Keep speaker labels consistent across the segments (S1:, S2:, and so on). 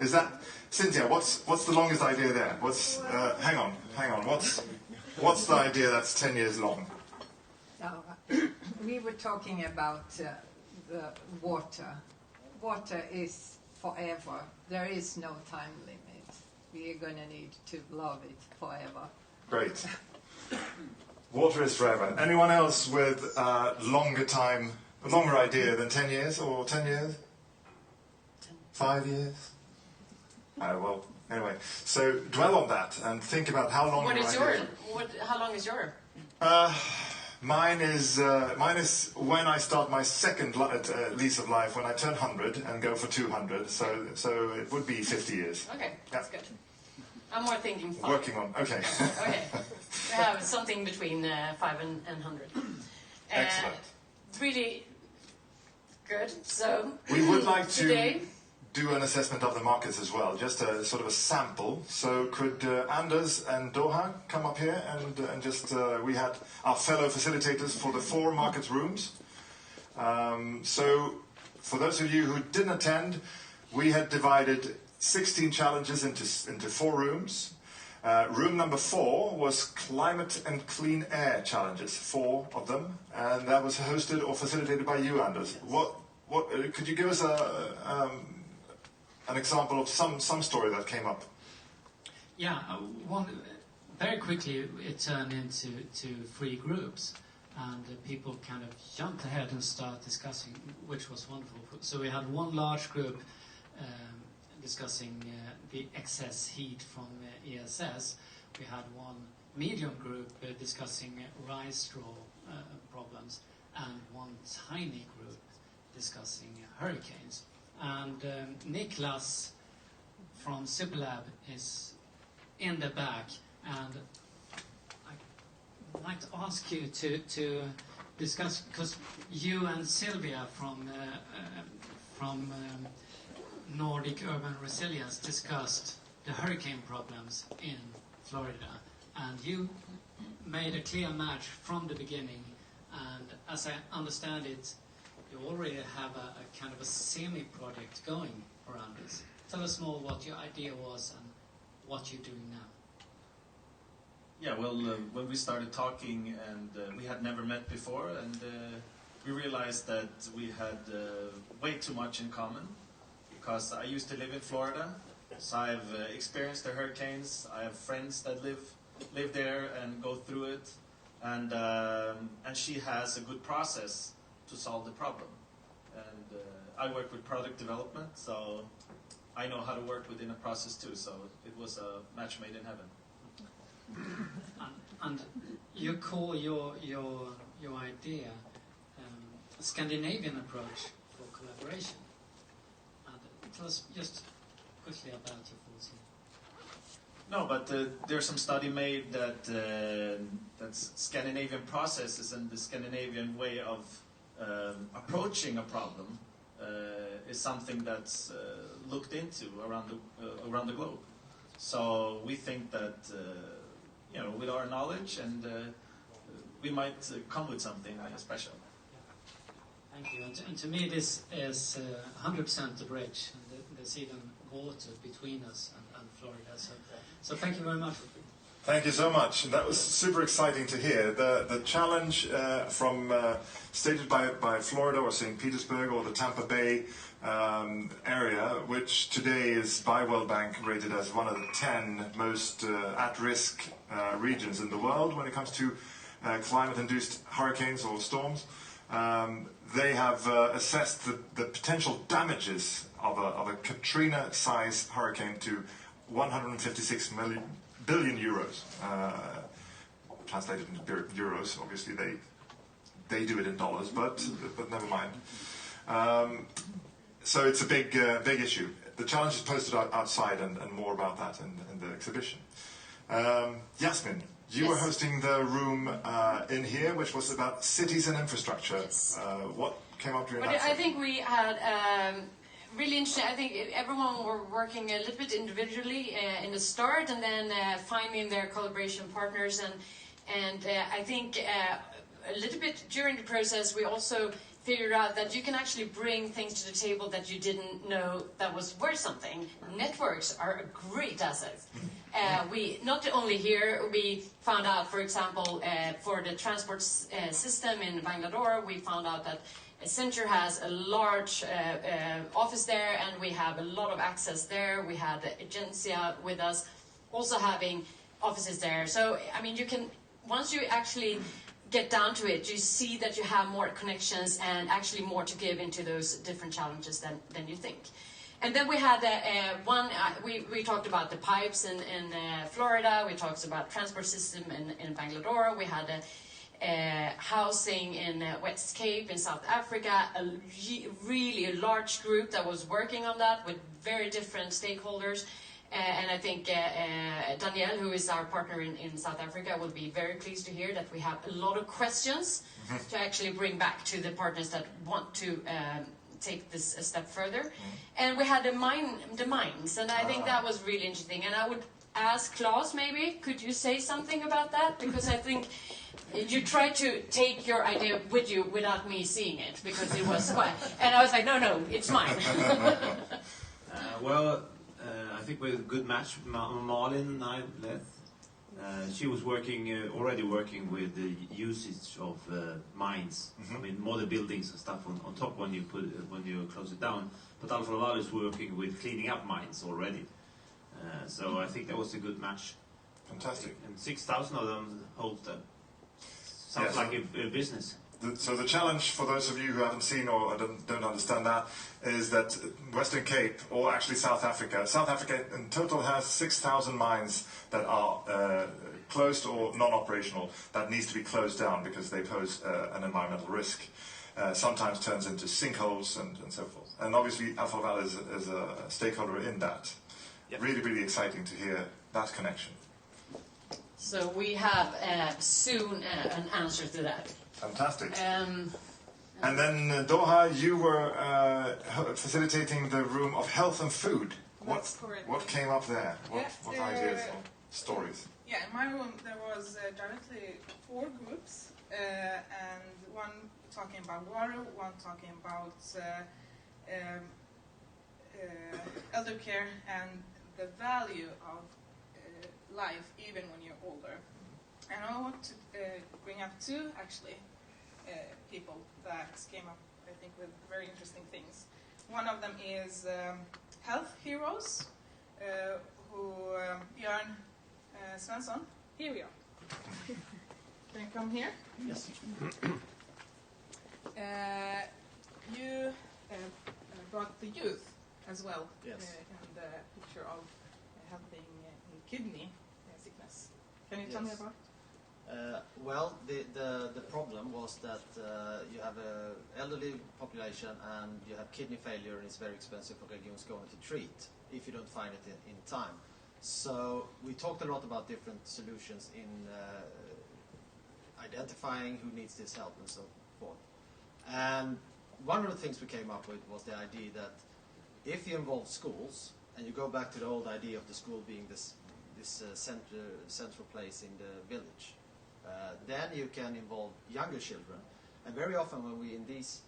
S1: Is that, Cynthia, what's the longest idea there? Hang on. What's the idea that's 10 years long?
S2: We were talking about the water. Water is forever. There is no time limit. We are going to need to love it forever.
S1: Great. Water is forever. Anyone else with a longer idea than 10 years or 10 years? 5 years? Well, anyway. So dwell on that and think about how long.
S3: How long is yours?
S1: Mine is when I start my second lease of life, when I turn 100 and go for 200. So it would be 50 years.
S3: Okay, that's good. I'm more thinking 5.
S1: Working on, okay.
S3: Okay, we have something between 5 and 100.
S1: Excellent.
S3: Really good. So
S1: we would like to
S3: today
S1: do an assessment of the markets as well, just a sort of a sample. So could Anders and Doha come up here and just, we had our fellow facilitators for the 4 markets rooms. So for those of you who didn't attend, we had divided 16 challenges into 4 rooms. Room number 4 was climate and clean air challenges, 4 of them, and that was hosted or facilitated by you, Anders. What could you give us an example of some story that came up?
S4: Yeah, very quickly it turned into 3 groups, and people kind of jumped ahead and started discussing, which was wonderful. So we had one large group discussing the excess heat from ESS. We had one medium group discussing rice straw problems, and one tiny group discussing hurricanes. And Niklas from Superlab is in the back, and I'd like to ask you to discuss, because you and Sylvia from Nordic Urban Resilience discussed the hurricane problems in Florida, and you made a clear match from the beginning, and as I understand it, you already have a kind of a semi-project going around this. Tell us more what your idea was and what you're doing now.
S5: Yeah, well, when we started talking, and we had never met before, and we realized that we had way too much in common, because I used to live in Florida, so I've experienced the hurricanes. I have friends that live there and go through it, and she has a good process to solve the problem. And I work with product development, so I know how to work within a process too, so it was a match made in heaven.
S4: And you call your idea a Scandinavian approach for collaboration. And tell us just quickly about your thoughts here.
S5: No, but there's some study made that that's Scandinavian processes and the Scandinavian way of approaching a problem is something that's looked into around the globe. So we think that with our knowledge, and we might come with something special.
S4: Thank you. And to me, this is 100% the bridge, and there's even water between us and Florida. So thank you very much.
S1: Thank you so much. That was super exciting to hear. The challenge stated by Florida or St. Petersburg or the Tampa Bay area, which today is by World Bank rated as one of the 10 most at-risk regions in the world when it comes to climate-induced hurricanes or storms. They have assessed the potential damages of a Katrina-sized hurricane to 156 billion euros. Translated into euros, obviously they do it in dollars, but never mind. So it's a big issue. The challenge is posted outside, and more about that in the exhibition. Yasmin, you were hosting the room in here, which was about cities and infrastructure.
S3: Yes.
S1: What came up during
S3: But
S1: that?
S3: I think we had really interesting. I think everyone were working a little bit individually in the start, and then finding their collaboration partners, and I think a little bit during the process we also figured out that you can actually bring things to the table that you didn't know that was worth something. Networks are a great asset. We not only here, we found out, for example, for the transport system in Bangalore, we found out that a center has a large office there, and we have a lot of access there. We had Agencia with us, also having offices there. So, I mean, you can, once you actually get down to it, you see that you have more connections and actually more to give into those different challenges than you think. And then we had we talked about the pipes in Florida, we talked about transport system in Bangalore, we had housing in West Cape in South Africa, really a large group that was working on that with very different stakeholders. And I think Danielle, who is our partner in South Africa, will be very pleased to hear that we have a lot of questions to actually bring back to the partners that want to take this a step further. And we had the mines, and I think that was really interesting. And I would ask Claes, maybe, could you say something about that? Because I think you tried to take your idea with you without me seeing it, because it was quite... And I was like, no, it's mine.
S6: I think with a good match, Malin I led. She was already working with the usage of mines. I mean, modern buildings and stuff on top when you close it down. But Alfa Laval is working with cleaning up mines already. So I think that was a good match.
S1: Fantastic.
S6: And 6,000 of them hold them. Sounds like a business.
S1: So the challenge for those of you who haven't seen or don't understand that is that Western Cape, or actually South Africa in total has 6,000 mines that are closed or non-operational, that needs to be closed down because they pose an environmental risk. Sometimes turns into sinkholes and so forth. And obviously Alfa Laval is a stakeholder in that. Yep. Really, really exciting to hear that connection.
S3: So we have soon an answer to that.
S1: Fantastic. And then Doha, you were facilitating the room of health and food. What came up there? What ideas or stories?
S7: Yeah, in my room there was directly 4 groups, and one talking about water, one talking about elder care and the value of life even when you're older. And I want to bring up 2 actually people that came up, I think, with very interesting things. One of them is health heroes, who Björn Svensson. Here we are. Can you come here?
S6: Yes.
S7: You brought the youth as well.
S6: Yes.
S7: In the picture of helping kidney sickness. Can you tell me about it?
S8: The problem was that you have an elderly population and you have kidney failure, and it's very expensive for regions going to treat if you don't find it in time. So we talked a lot about different solutions in identifying who needs this help and so forth. And one of the things we came up with was the idea that if you involve schools, and you go back to the old idea of the school being this central place in the village, then you can involve younger children. And very often when we in these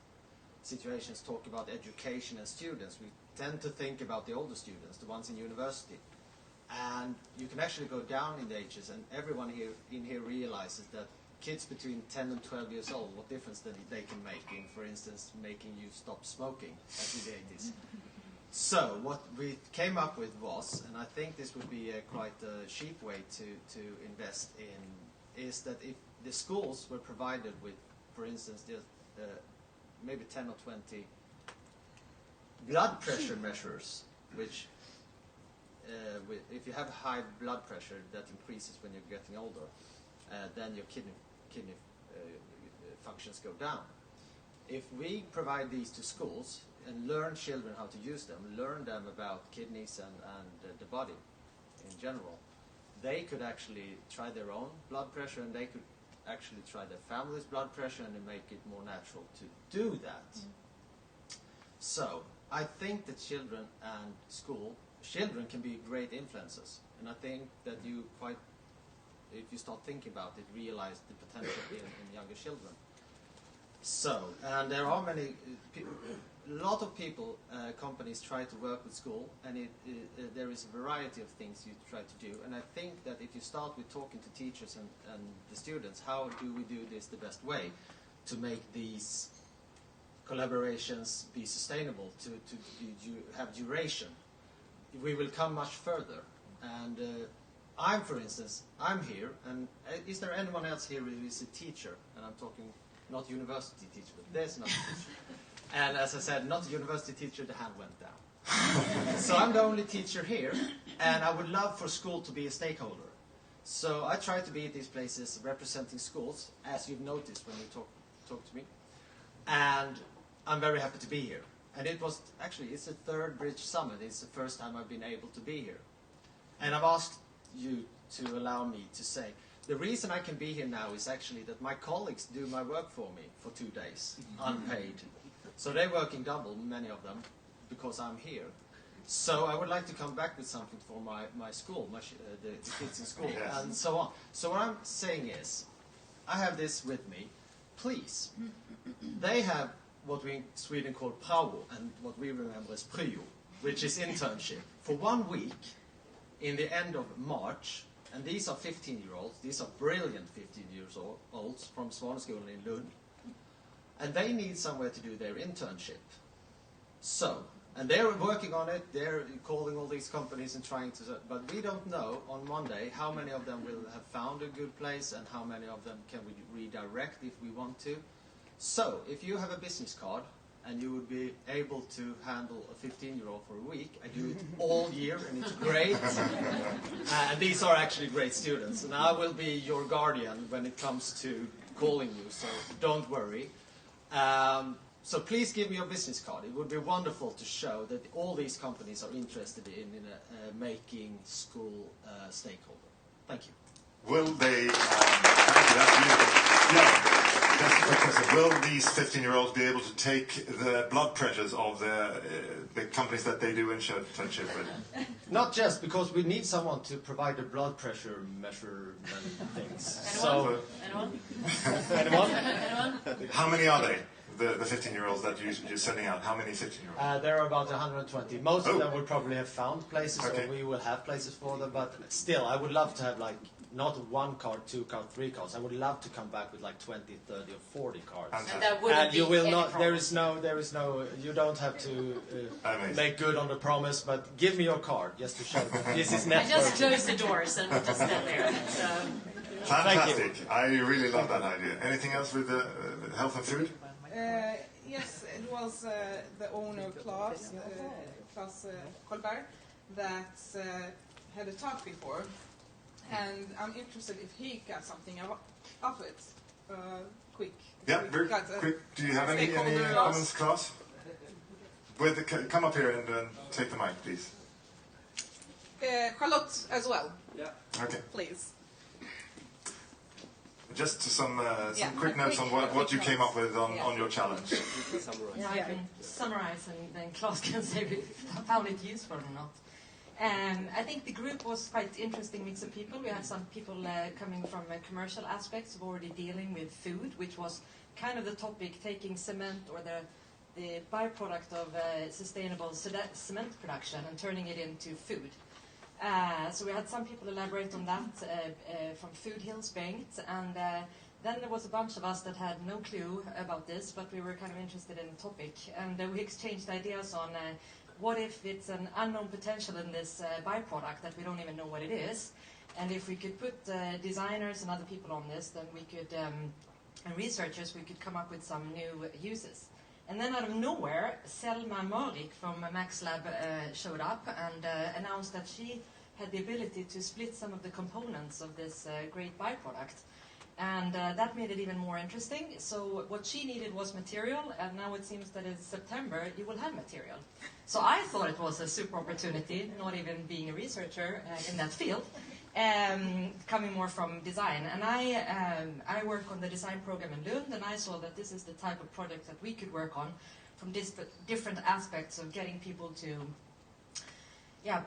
S8: situations talk about education and students, we tend to think about the older students, the ones in university. And you can actually go down in the ages, and everyone in here realizes that kids between 10 and 12 years old, what difference they can make in, for instance, making you stop smoking as in the 80s. So what we came up with was, and I think this would be quite a cheap way to invest in, is that if the schools were provided with, for instance, maybe 10 or 20 blood pressure measures, which if you have high blood pressure, that increases when you're getting older, then your kidney functions go down. If we provide these to schools and learn children how to use them, learn them about kidneys and the body in general, they could actually try their own blood pressure, and they could actually try their family's blood pressure, and make it more natural to do that. So I think that children and children can be great influencers, and I think that if you start thinking about it, realize the potential in younger children. So, and there are many, a lot of people, companies try to work with school, and there is a variety of things you try to do. And I think that if you start with talking to teachers and the students, how do we do this the best way to make these collaborations be sustainable, to have duration, we will come much further. And for instance, I'm here, and is there anyone else here who is a teacher? And I'm talking not university teacher, but there's not a teacher. And as I said, not a university teacher, the hand went down. So I'm the only teacher here, and I would love for school to be a stakeholder. So I try to be at these places representing schools, as you've noticed when you talk to me. And I'm very happy to be here. And it's the third Bridge Summit. It's the first time I've been able to be here. And I've asked you to allow me to say, the reason I can be here now is actually that my colleagues do my work for me for 2 days, unpaid. So they're working double, many of them, because I'm here. So I would like to come back with something for my school, the kids in school,
S1: Yes.
S8: and so on. So what I'm saying is, I have this with me. Please, they have what we in Sweden call prao, and what we remember as pryo, which is internship. For 1 week, in the end of March, and these are 15-year-olds, these are brilliant 15-year-olds from Svaneskolan in Lund, and they need somewhere to do their internship. So, and they're working on it, they're calling all these companies and trying to, but we don't know on Monday how many of them will have found a good place and how many of them can we redirect if we want to. So, if you have a business card and you would be able to handle a 15-year-old for a week, I do it all year and it's great. And these are actually great students. And I will be your guardian when it comes to calling you, so don't worry. So please give me your business card. It would be wonderful to show that all these companies are interested in making school stakeholder. Thank you.
S1: Will they, thank you, that's beautiful. Yeah, that's a quick question. Will these 15-year-olds be able to take the blood pressures of the companies that they do internship with?
S8: Not just, because we need someone to provide the blood pressure measurement things.
S3: Anyone?
S8: Anyone?
S3: Anyone?
S1: How many are they? The 15-year-olds that you're sending out, how many 15-year-olds?
S8: There are about 120. Most
S1: Oh.
S8: of them would probably have found places,
S1: Okay.
S8: or we will have places for them, but still, I would love to have not 1 card, 2 card, 3 cards. I would love to come back with 20, 30 or 40 cards.
S3: And that wouldn't
S8: And you
S3: be
S8: will
S3: any
S8: not,
S3: problem.
S8: there is no, you don't have to
S1: Amazing.
S8: make good on the promise, but give me your card, just to show that this is
S3: I
S8: networking.
S3: just close the doors and just stand there. So.
S1: Fantastic. I really love that idea. Anything else with the health and food?
S7: Yes, it was the owner, Claes Kolberg, that had a talk before, and I'm interested if he got something of it. Quick.
S1: Yeah, very quick. Do you have any comments, Claes? Come up here and take the mic, please.
S7: Charlotte as well.
S8: Yeah.
S1: Okay.
S7: Please.
S1: Just some
S7: Yeah,
S1: quick
S7: a
S1: notes on
S7: quick
S1: what you came
S7: notes.
S1: up with on your challenge.
S3: Yeah, I can summarize and then Claes can say if I found it useful or not. I think the group was quite interesting mix of people. We had some people coming from commercial aspects of already dealing with food, which was kind of the topic, taking cement or the byproduct of sustainable cement production and turning it into food. So we had some people elaborate on that from Food Hills Bengt, and then there was a bunch of us that had no clue about this, but we were kind of interested in the topic, and we exchanged ideas on what if it's an unknown potential in this byproduct that we don't even know what it is, and if we could put designers and other people on this, then we could, and researchers, we could come up with some new uses. And then out of nowhere, Selma Marik from Max Lab showed up and announced that she had the ability to split some of the components of this great byproduct. And that made it even more interesting. So what she needed was material, and now it seems that in September you will have material. So I thought it was a super opportunity, not even being a researcher in that field, coming more from design. And I work on the design program in Lund, and I saw that this is the type of project that we could work on from different aspects of getting people to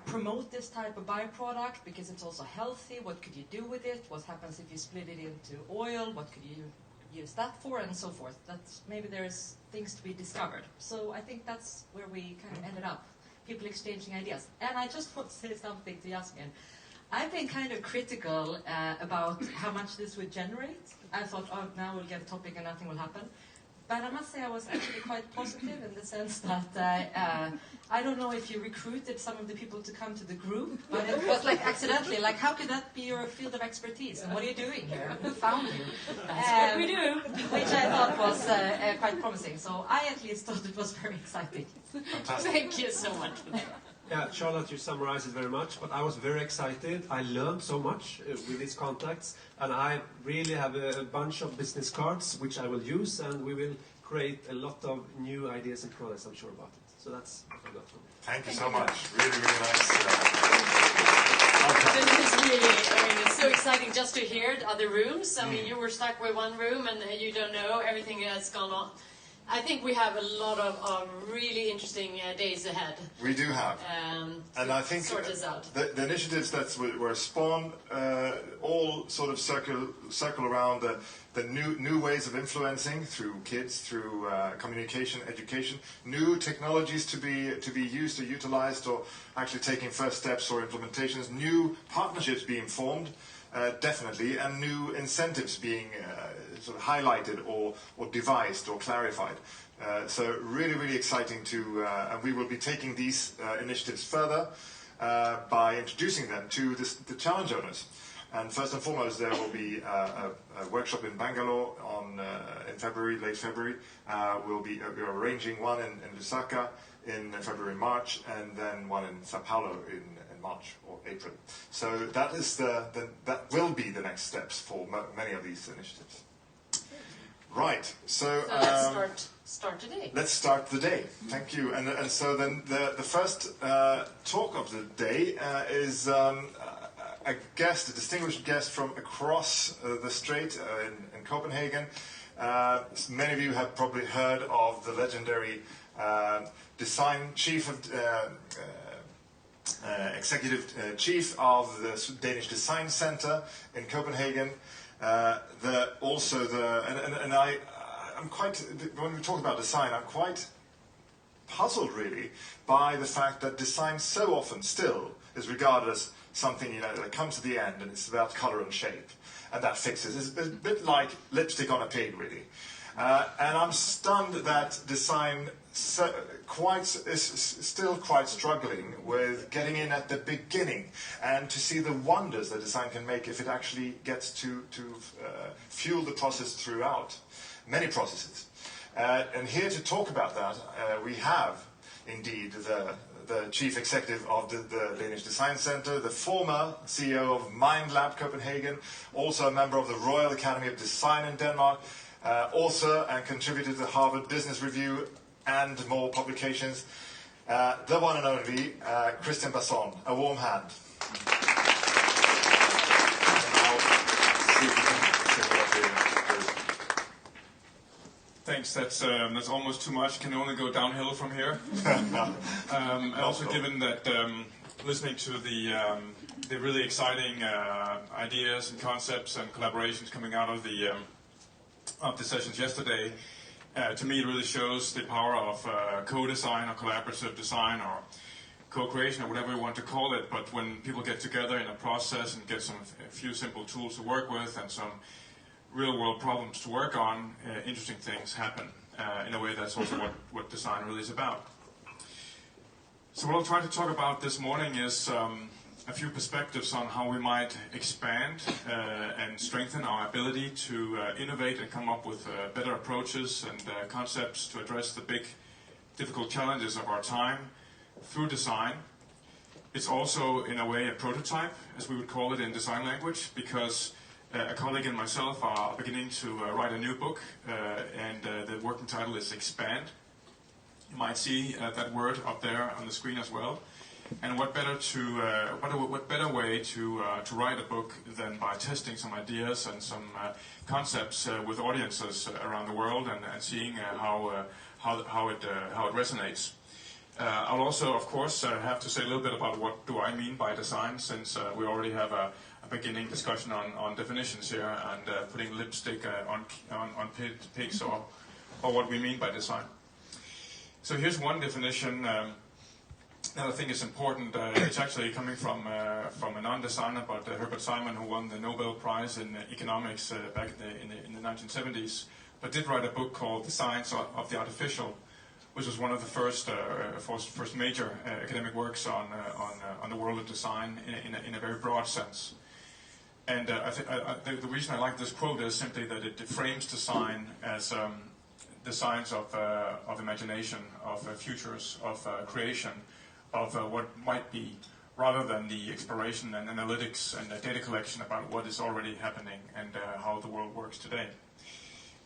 S3: promote this type of byproduct, because it's also healthy. What could you do with it? What happens if you split it into oil? What could you
S9: use that for, and so forth. That's, maybe there's things to be discovered. So I think that's where we kind of ended up, people exchanging ideas. And I just want to say something to Yasmin. I've been kind of critical about how much this would generate. I thought, oh, now we'll get a topic and nothing will happen. But I must say I was actually quite positive in the sense that I don't know if you recruited some of the people to come to the group, but it was like accidentally, like how could that be your field of expertise? And what are you doing here? Who found you?
S3: That's what we do.
S9: Which I thought was quite promising. So I at least thought it was very exciting.
S1: Fantastic.
S3: Thank you so much for that.
S10: Yeah, Charlotte, you summarized it very much, but I was very excited. I learned so much with these contacts, and I really have a bunch of business cards which I will use, and we will create a lot of new ideas and products, I'm sure about it. So that's what I got from it.
S1: Thank you so much. Really, really nice.
S3: This is really, I mean, it's so exciting just to hear other rooms. I mean, you were stuck with one room and you don't know everything that's gone on. I think we have a lot of really interesting days ahead.
S1: We do have. And I think
S3: sort this out.
S1: The initiatives that were spawned all sort of circle around the new ways of influencing through kids, through communication, education, new technologies to be used or utilized, or actually taking first steps or implementations, new partnerships being formed, definitely, and new incentives being sort of highlighted or devised or clarified. So really, really exciting to, and we will be taking these initiatives further by introducing them to the challenge owners. And first and foremost, there will be a workshop in Bangalore in February, late February. We're arranging one in Lusaka in February, March, and then one in Sao Paulo in March or April. So that is that will be the next steps for many of these initiatives. Right. So
S3: let's start today.
S1: Let's start the day. Thank you. And so then the first talk of the day is a distinguished guest from across the strait in Copenhagen. Many of you have probably heard of the legendary executive chief of the Danish Design Centre in Copenhagen. I'm quite, when we talk about design, I'm quite puzzled really by the fact that design so often still is regarded as something, that comes to the end and it's about color and shape, and that fixes. It's a bit like lipstick on a pig, really. And I'm stunned that design is still quite struggling with getting in at the beginning and to see the wonders that design can make if it actually gets to fuel the process throughout, many processes. And here to talk about that, we have indeed the chief executive of the Danish Design Centre, the former CEO of Mind Lab Copenhagen, also a member of the Royal Academy of Design in Denmark, author and contributor to the Harvard Business Review and more publications, the one and only Christian Bason. A warm hand.
S11: Thanks. That's almost too much. Can only go downhill from here. And also, given that listening to the really exciting ideas and concepts and collaborations coming out of the sessions yesterday, to me it really shows the power of co-design or collaborative design or co-creation or whatever you want to call it. But when people get together in a process and get a few simple tools to work with and some real-world problems to work on, interesting things happen. In a way, that's also what design really is about. So what I'll try to talk about this morning is a few perspectives on how we might expand and strengthen our ability to innovate and come up with better approaches and concepts to address the big, difficult challenges of our time through design. It's also, in a way, a prototype, as we would call it in design language, because a colleague and myself are beginning to write a new book, and the working title is Expand. You might see that word up there on the screen as well. And what better way to write a book than by testing some ideas and some concepts with audiences around the world and seeing how it resonates. I'll also, of course, have to say a little bit about what do I mean by design, since we already have a beginning discussion on definitions here and putting lipstick on pigs or what we mean by design. So here's one definition that I think is important. It's actually coming from a non-designer, but Herbert Simon, who won the Nobel Prize in economics back in the 1970s, but did write a book called The Science of the Artificial, which was one of the first major academic works on the world of design in a very broad sense. And the reason I like this quote is simply that it frames design as the science of imagination, of futures, of creation, of what might be, rather than the exploration and analytics and data collection about what is already happening and how the world works today.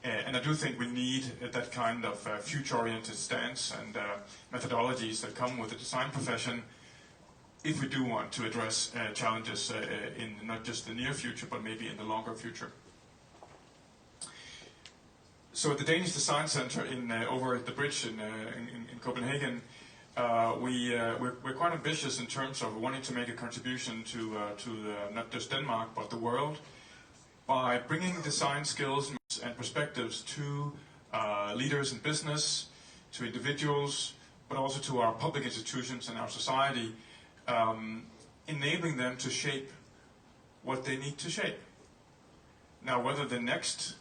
S11: And I do think we need that kind of future-oriented stance and methodologies that come with the design profession if we do want to address challenges in not just the near future, but maybe in the longer future. So at the Danish Design Centre over at the bridge in Copenhagen, we're quite ambitious in terms of wanting to make a contribution to not just Denmark, but the world, by bringing design skills and perspectives to leaders in business, to individuals, but also to our public institutions and our society, enabling them to shape what they need to shape. Now, whether the next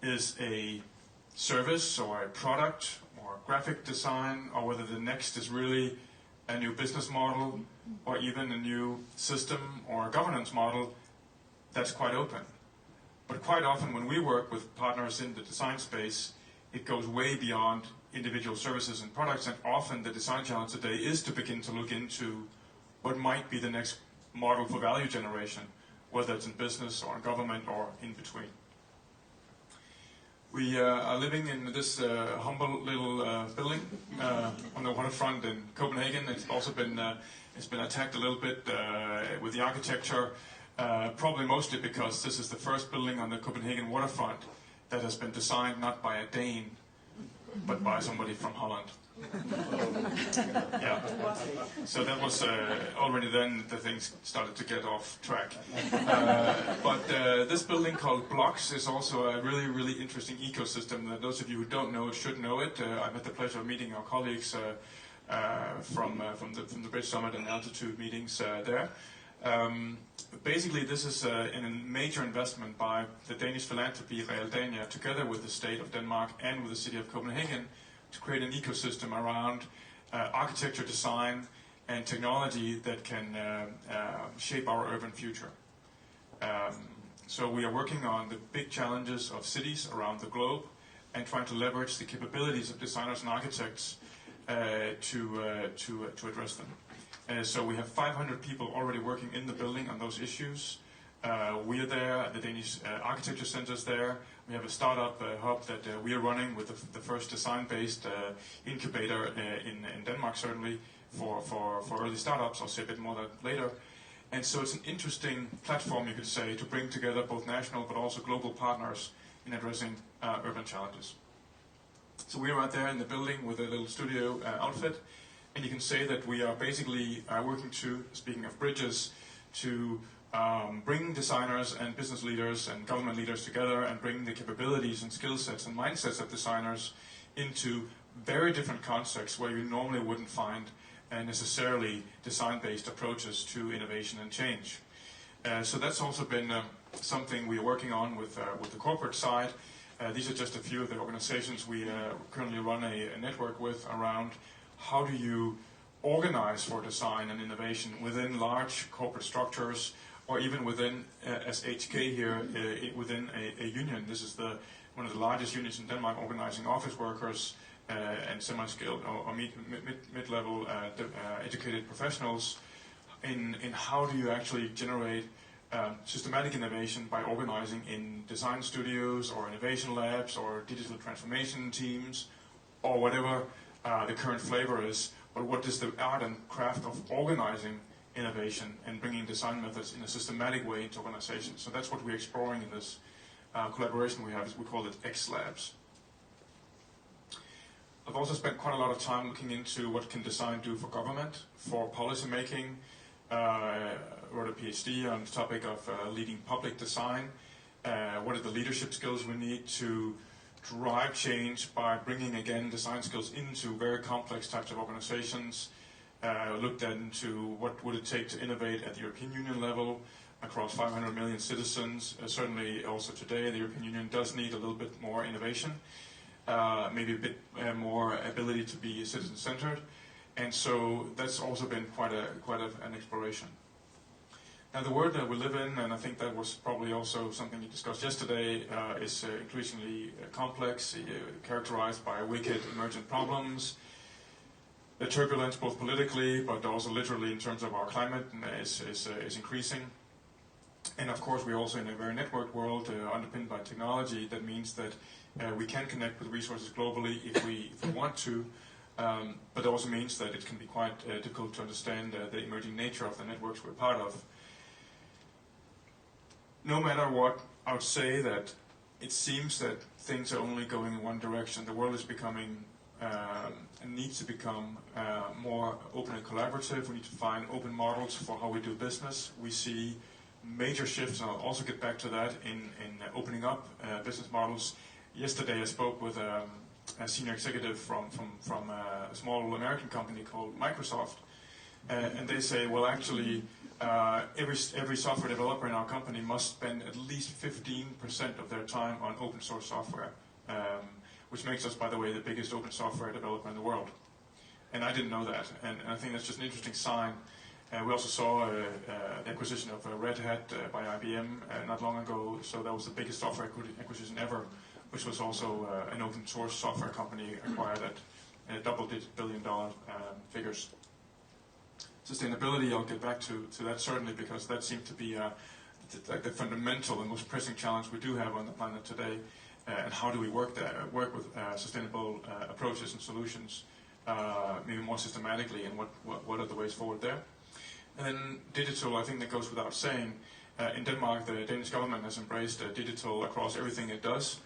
S11: is a service or a product or graphic design, or whether the next is really a new business model or even a new system or a governance model, that's quite open. But quite often when we work with partners in the design space, it goes way beyond individual services and products, and often the design challenge today is to begin to look into what might be the next model for value generation, whether it's in business or in government or in between. We are living in this humble little building on the waterfront in Copenhagen. It's also been attacked a little bit with the architecture, probably mostly because this is the first building on the Copenhagen waterfront that has been designed not by a Dane, but by somebody from Holland. Yeah. So that was already then the things started to get off track. But this building called Blocks is also a really, really interesting ecosystem that those of you who don't know it should know it. I've had the pleasure of meeting our colleagues from the Bridge Summit and Altitude meetings there. Basically, this is a major investment by the Danish philanthropy Realdania, together with the state of Denmark and with the city of Copenhagen, to create an ecosystem around architecture, design, and technology that can shape our urban future. So we are working on the big challenges of cities around the globe and trying to leverage the capabilities of designers and architects to address them. So we have 500 people already working in the building on those issues. We are there, the Danish Architecture Centre is there. We have a startup hub that we are running with the first design-based incubator in Denmark, certainly, for early startups. I'll say a bit more that later. And so it's an interesting platform, you could say, to bring together both national but also global partners in addressing urban challenges. So we're out there in the building with a little studio outfit. And you can say that we are basically working to, speaking of bridges, to bring designers and business leaders and government leaders together and bring the capabilities and skill sets and mindsets of designers into very different contexts where you normally wouldn't find necessarily design-based approaches to innovation and change. So that's also been something we are working on with the corporate side. These are just a few of the organizations we currently run a network with around how do you organize for design and innovation within large corporate structures, or even within, as HK here, within a union. This is one of the largest unions in Denmark, organizing office workers and semi-skilled or mid-level educated professionals in how do you actually generate systematic innovation by organizing in design studios or innovation labs or digital transformation teams or whatever the current flavor is, but what is the art and craft of organizing innovation and bringing design methods in a systematic way into organizations. So that's what we're exploring in this collaboration we have. We call it X Labs. I've also spent quite a lot of time looking into what can design do for government, for policy making. Wrote a PhD on the topic of leading public design. What are the leadership skills we need to drive change by bringing again design skills into very complex types of organizations. Looked into what would it take to innovate at the European Union level across 500 million citizens. Certainly also today the European Union does need a little bit more innovation, maybe a bit more ability to be citizen-centered, and so that's also been quite an exploration. Now the world that we live in, and I think that was probably also something you discussed yesterday, is increasingly complex, characterized by wicked emergent problems. The turbulence, both politically but also literally in terms of our climate, is increasing. And of course we're also in a very networked world underpinned by technology. That means that we can connect with resources globally if we want to, but it also means that it can be quite difficult to understand the emerging nature of the networks we're part of. No matter what, I would say that it seems that things are only going in one direction. The world is becoming and needs to become more open and collaborative. We need to find open models for how we do business. We see major shifts, and I'll also get back to that, in opening up business models. Yesterday I spoke with a senior executive from a small American company called Microsoft, and they say, well, actually, every software developer in our company must spend at least 15% of their time on open source software, which makes us, by the way, the biggest open software developer in the world. And I didn't know that, and I think that's just an interesting sign. We also saw the acquisition of Red Hat by IBM not long ago, so that was the biggest software acquisition ever, which was also an open source software company acquired at double-digit billion-dollar figures. Sustainability, I'll get back to that certainly, because that seems to be the fundamental and most pressing challenge we do have on the planet today. And how do we work with sustainable approaches and solutions, maybe more systematically, and what are the ways forward there? And then digital, I think that goes without saying. In Denmark, the Danish government has embraced digital across everything it does.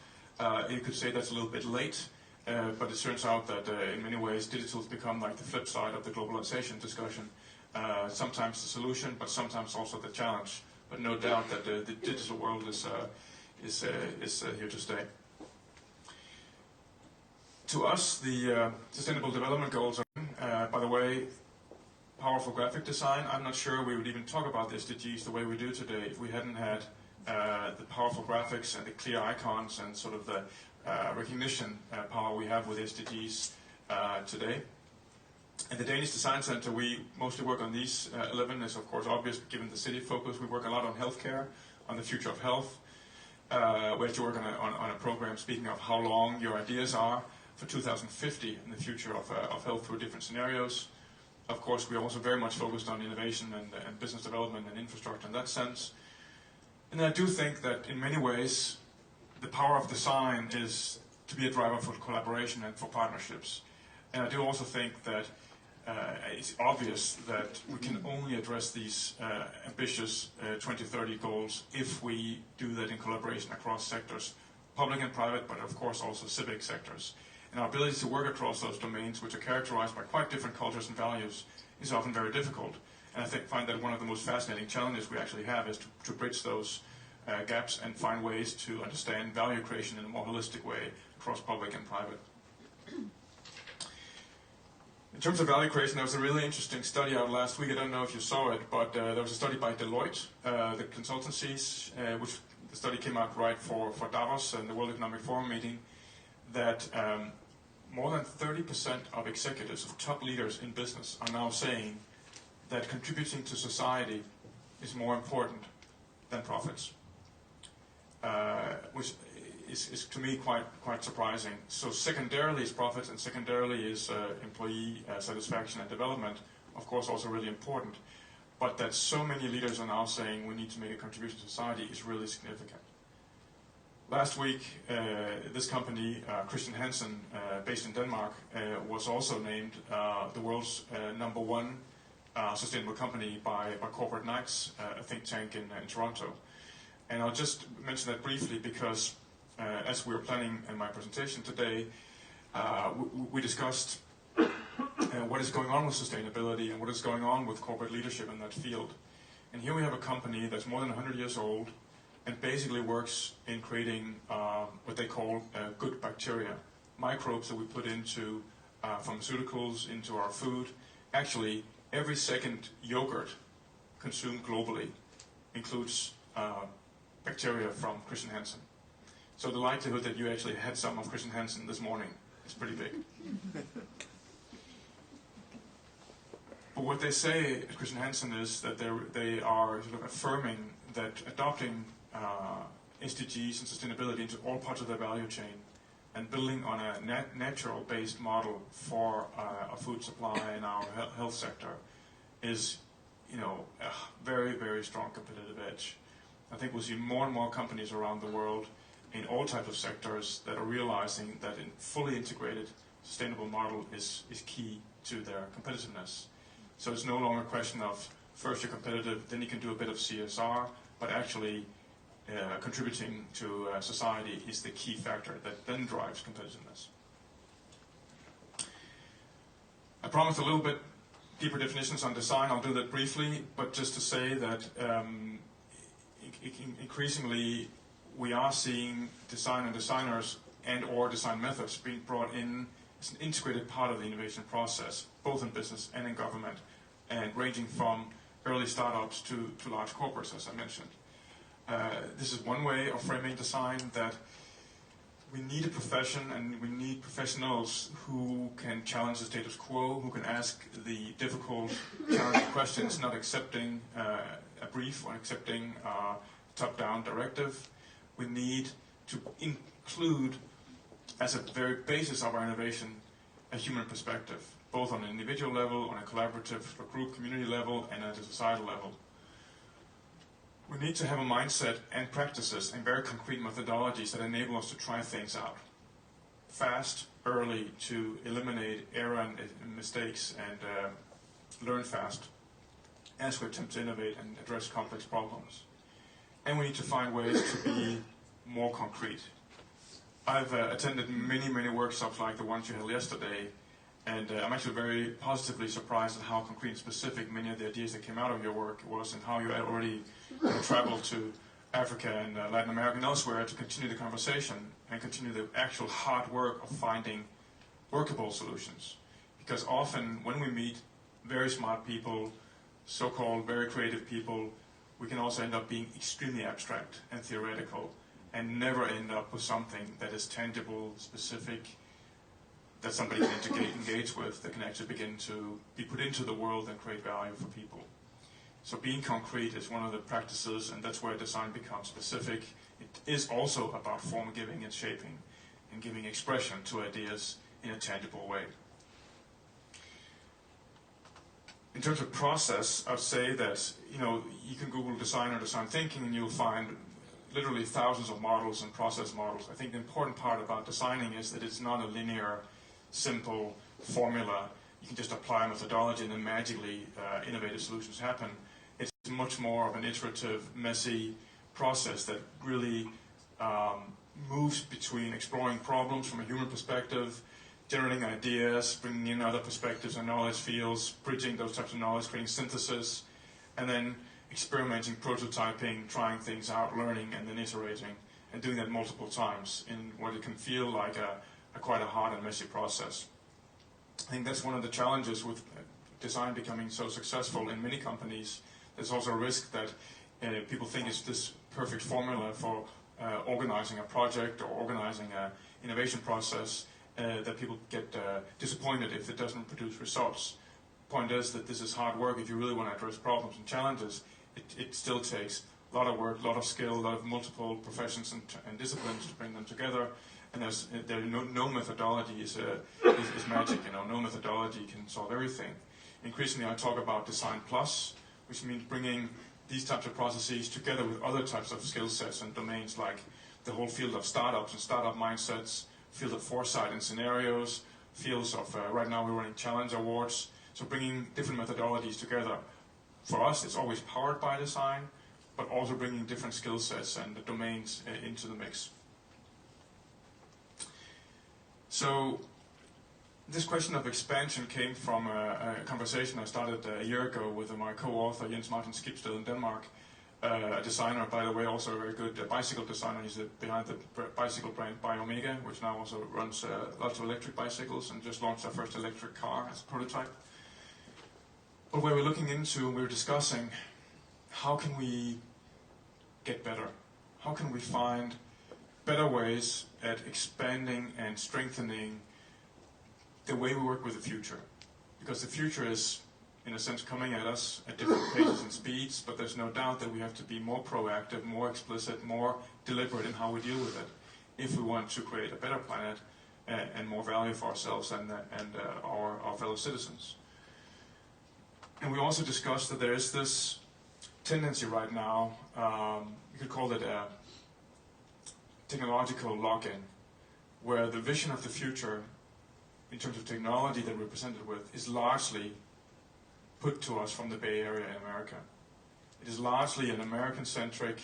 S11: You could say that's a little bit late, but it turns out that in many ways digital has become like the flip side of the globalization discussion. Sometimes the solution, but sometimes also the challenge. But no doubt that the digital world is here to stay. To us, the Sustainable Development Goals are, by the way, powerful graphic design. I'm not sure we would even talk about the SDGs the way we do today if we hadn't had the powerful graphics and the clear icons and sort of the recognition power we have with SDGs today. At the Danish Design Centre, we mostly work on these 11, is of course obvious given the city focus. We work a lot on healthcare, on the future of health. We actually work on a program speaking of how long your ideas are for 2050 and the future of health through different scenarios. Of course, we're also very much focused on innovation and business development and infrastructure in that sense. And I do think that in many ways, the power of design is to be a driver for collaboration and for partnerships. And I do also think that it's obvious that we can only address these ambitious 2030 goals if we do that in collaboration across sectors, public and private, but of course also civic sectors. And our ability to work across those domains, which are characterized by quite different cultures and values, is often very difficult. And I find that one of the most fascinating challenges we actually have is to bridge those gaps and find ways to understand value creation in a more holistic way across public and private. In terms of value creation, there was a really interesting study out last week. I don't know if you saw it, but there was a study by Deloitte, the consultancies, which the study came out right for Davos and the World Economic Forum meeting, that more than 30% of executives, of top leaders in business, are now saying that contributing to society is more important than profits, which is to me quite surprising. So secondarily is profits, and secondarily is employee satisfaction and development, of course also really important, but that so many leaders are now saying we need to make a contribution to society is really significant. Last week, this company, Christian Hansen, based in Denmark, was also named the world's #1 sustainable company by Corporate Knights, a think tank in Toronto. And I'll just mention that briefly because as we were planning in my presentation today, we discussed what is going on with sustainability and what is going on with corporate leadership in that field. And here we have a company that's more than 100 years old and basically works in creating what they call good bacteria, microbes that we put into pharmaceuticals, into our food. Actually, every second yogurt consumed globally includes bacteria from Christian Hansen. So the likelihood that you actually had some of Christian Hansen this morning is pretty big. But what they say at Christian Hansen is that they are sort of affirming that adopting SDGs and sustainability into all parts of their value chain and building on a natural-based model for our food supply and our health sector is, a very, very strong competitive edge. I think we'll see more and more companies around the world in all types of sectors that are realizing that a fully integrated, sustainable model is key to their competitiveness. So it's no longer a question of first you're competitive, then you can do a bit of CSR, but actually contributing to society is the key factor that then drives competitiveness. I promised a little bit deeper definitions on design. I'll do that briefly, but just to say that increasingly we are seeing design and designers and or design methods being brought in as an integrated part of the innovation process, both in business and in government, and ranging from early startups to large corporates, as I mentioned. This is one way of framing design, that we need a profession and we need professionals who can challenge the status quo, who can ask the difficult, challenging questions, not accepting a brief or accepting a top-down directive. We need to include, as a very basis of our innovation, a human perspective, both on an individual level, on a collaborative or group community level, and at a societal level. We need to have a mindset and practices and very concrete methodologies that enable us to try things out fast, early, to eliminate error and mistakes and learn fast as we attempt to innovate and address complex problems. And we need to find ways to be more concrete. I've attended many, many workshops like the ones you held yesterday, and I'm actually very positively surprised at how concrete and specific many of the ideas that came out of your work was, and how you had already traveled to Africa and Latin America and elsewhere to continue the conversation and continue the actual hard work of finding workable solutions. Because often when we meet very smart people, so-called very creative people, we can also end up being extremely abstract and theoretical and never end up with something that is tangible, specific, that somebody can engage with, that can actually begin to be put into the world and create value for people. So being concrete is one of the practices, and that's where design becomes specific. It is also about form giving and shaping and giving expression to ideas in a tangible way. In terms of process, I'd say that you can Google design or design thinking and you'll find literally thousands of models and process models. I think the important part about designing is that it's not a linear, simple formula. You can just apply a methodology and then magically innovative solutions happen. It's much more of an iterative, messy process that really moves between exploring problems from a human perspective, generating ideas, bringing in other perspectives and knowledge fields, bridging those types of knowledge, creating synthesis, and then experimenting, prototyping, trying things out, learning, and then iterating, and doing that multiple times in what it can feel like quite a hard and messy process. I think that's one of the challenges with design becoming so successful in many companies. There's also a risk that people think it's this perfect formula for organizing a project or organizing an innovation process, that people get disappointed if it doesn't produce results. Point is that this is hard work. If you really want to address problems and challenges, it still takes a lot of work, a lot of skill, a lot of multiple professions and disciplines to bring them together. And no methodology is magic. No methodology can solve everything. Increasingly, I talk about design plus, which means bringing these types of processes together with other types of skill sets and domains, like the whole field of startups and startup mindsets, field of foresight and scenarios, fields of right now we're running challenge awards. So bringing different methodologies together. For us, it's always powered by design, but also bringing different skill sets and the domains into the mix. So This question of expansion came from a conversation I started a year ago with my co-author Jens Martin Skibsted in Denmark, a designer, by the way, also a very good bicycle designer. He's behind the bicycle brand Biomega, which now also runs lots of electric bicycles and just launched our first electric car as a prototype. But where we're looking into, we're discussing how can we get better? How can we find better ways at expanding and strengthening the way we work with the future? Because the future is, in a sense, coming at us at different paces and speeds, but there's no doubt that we have to be more proactive, more explicit, more deliberate in how we deal with it if we want to create a better planet and more value for ourselves and our fellow citizens. And we also discussed that there is this tendency right now, you could call it a technological lock-in, where the vision of the future in terms of technology that we're presented with is largely put to us from the Bay Area in America. It is largely an American-centric,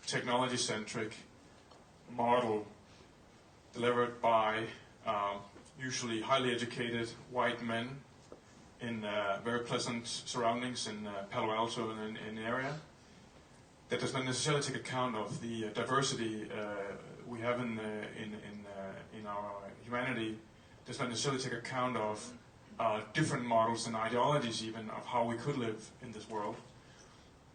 S11: technology-centric model delivered by usually highly educated white men in very pleasant surroundings in Palo Alto and in the area. That does not necessarily take account of the diversity we have in our humanity. Does not necessarily take account of different models and ideologies even of how we could live in this world.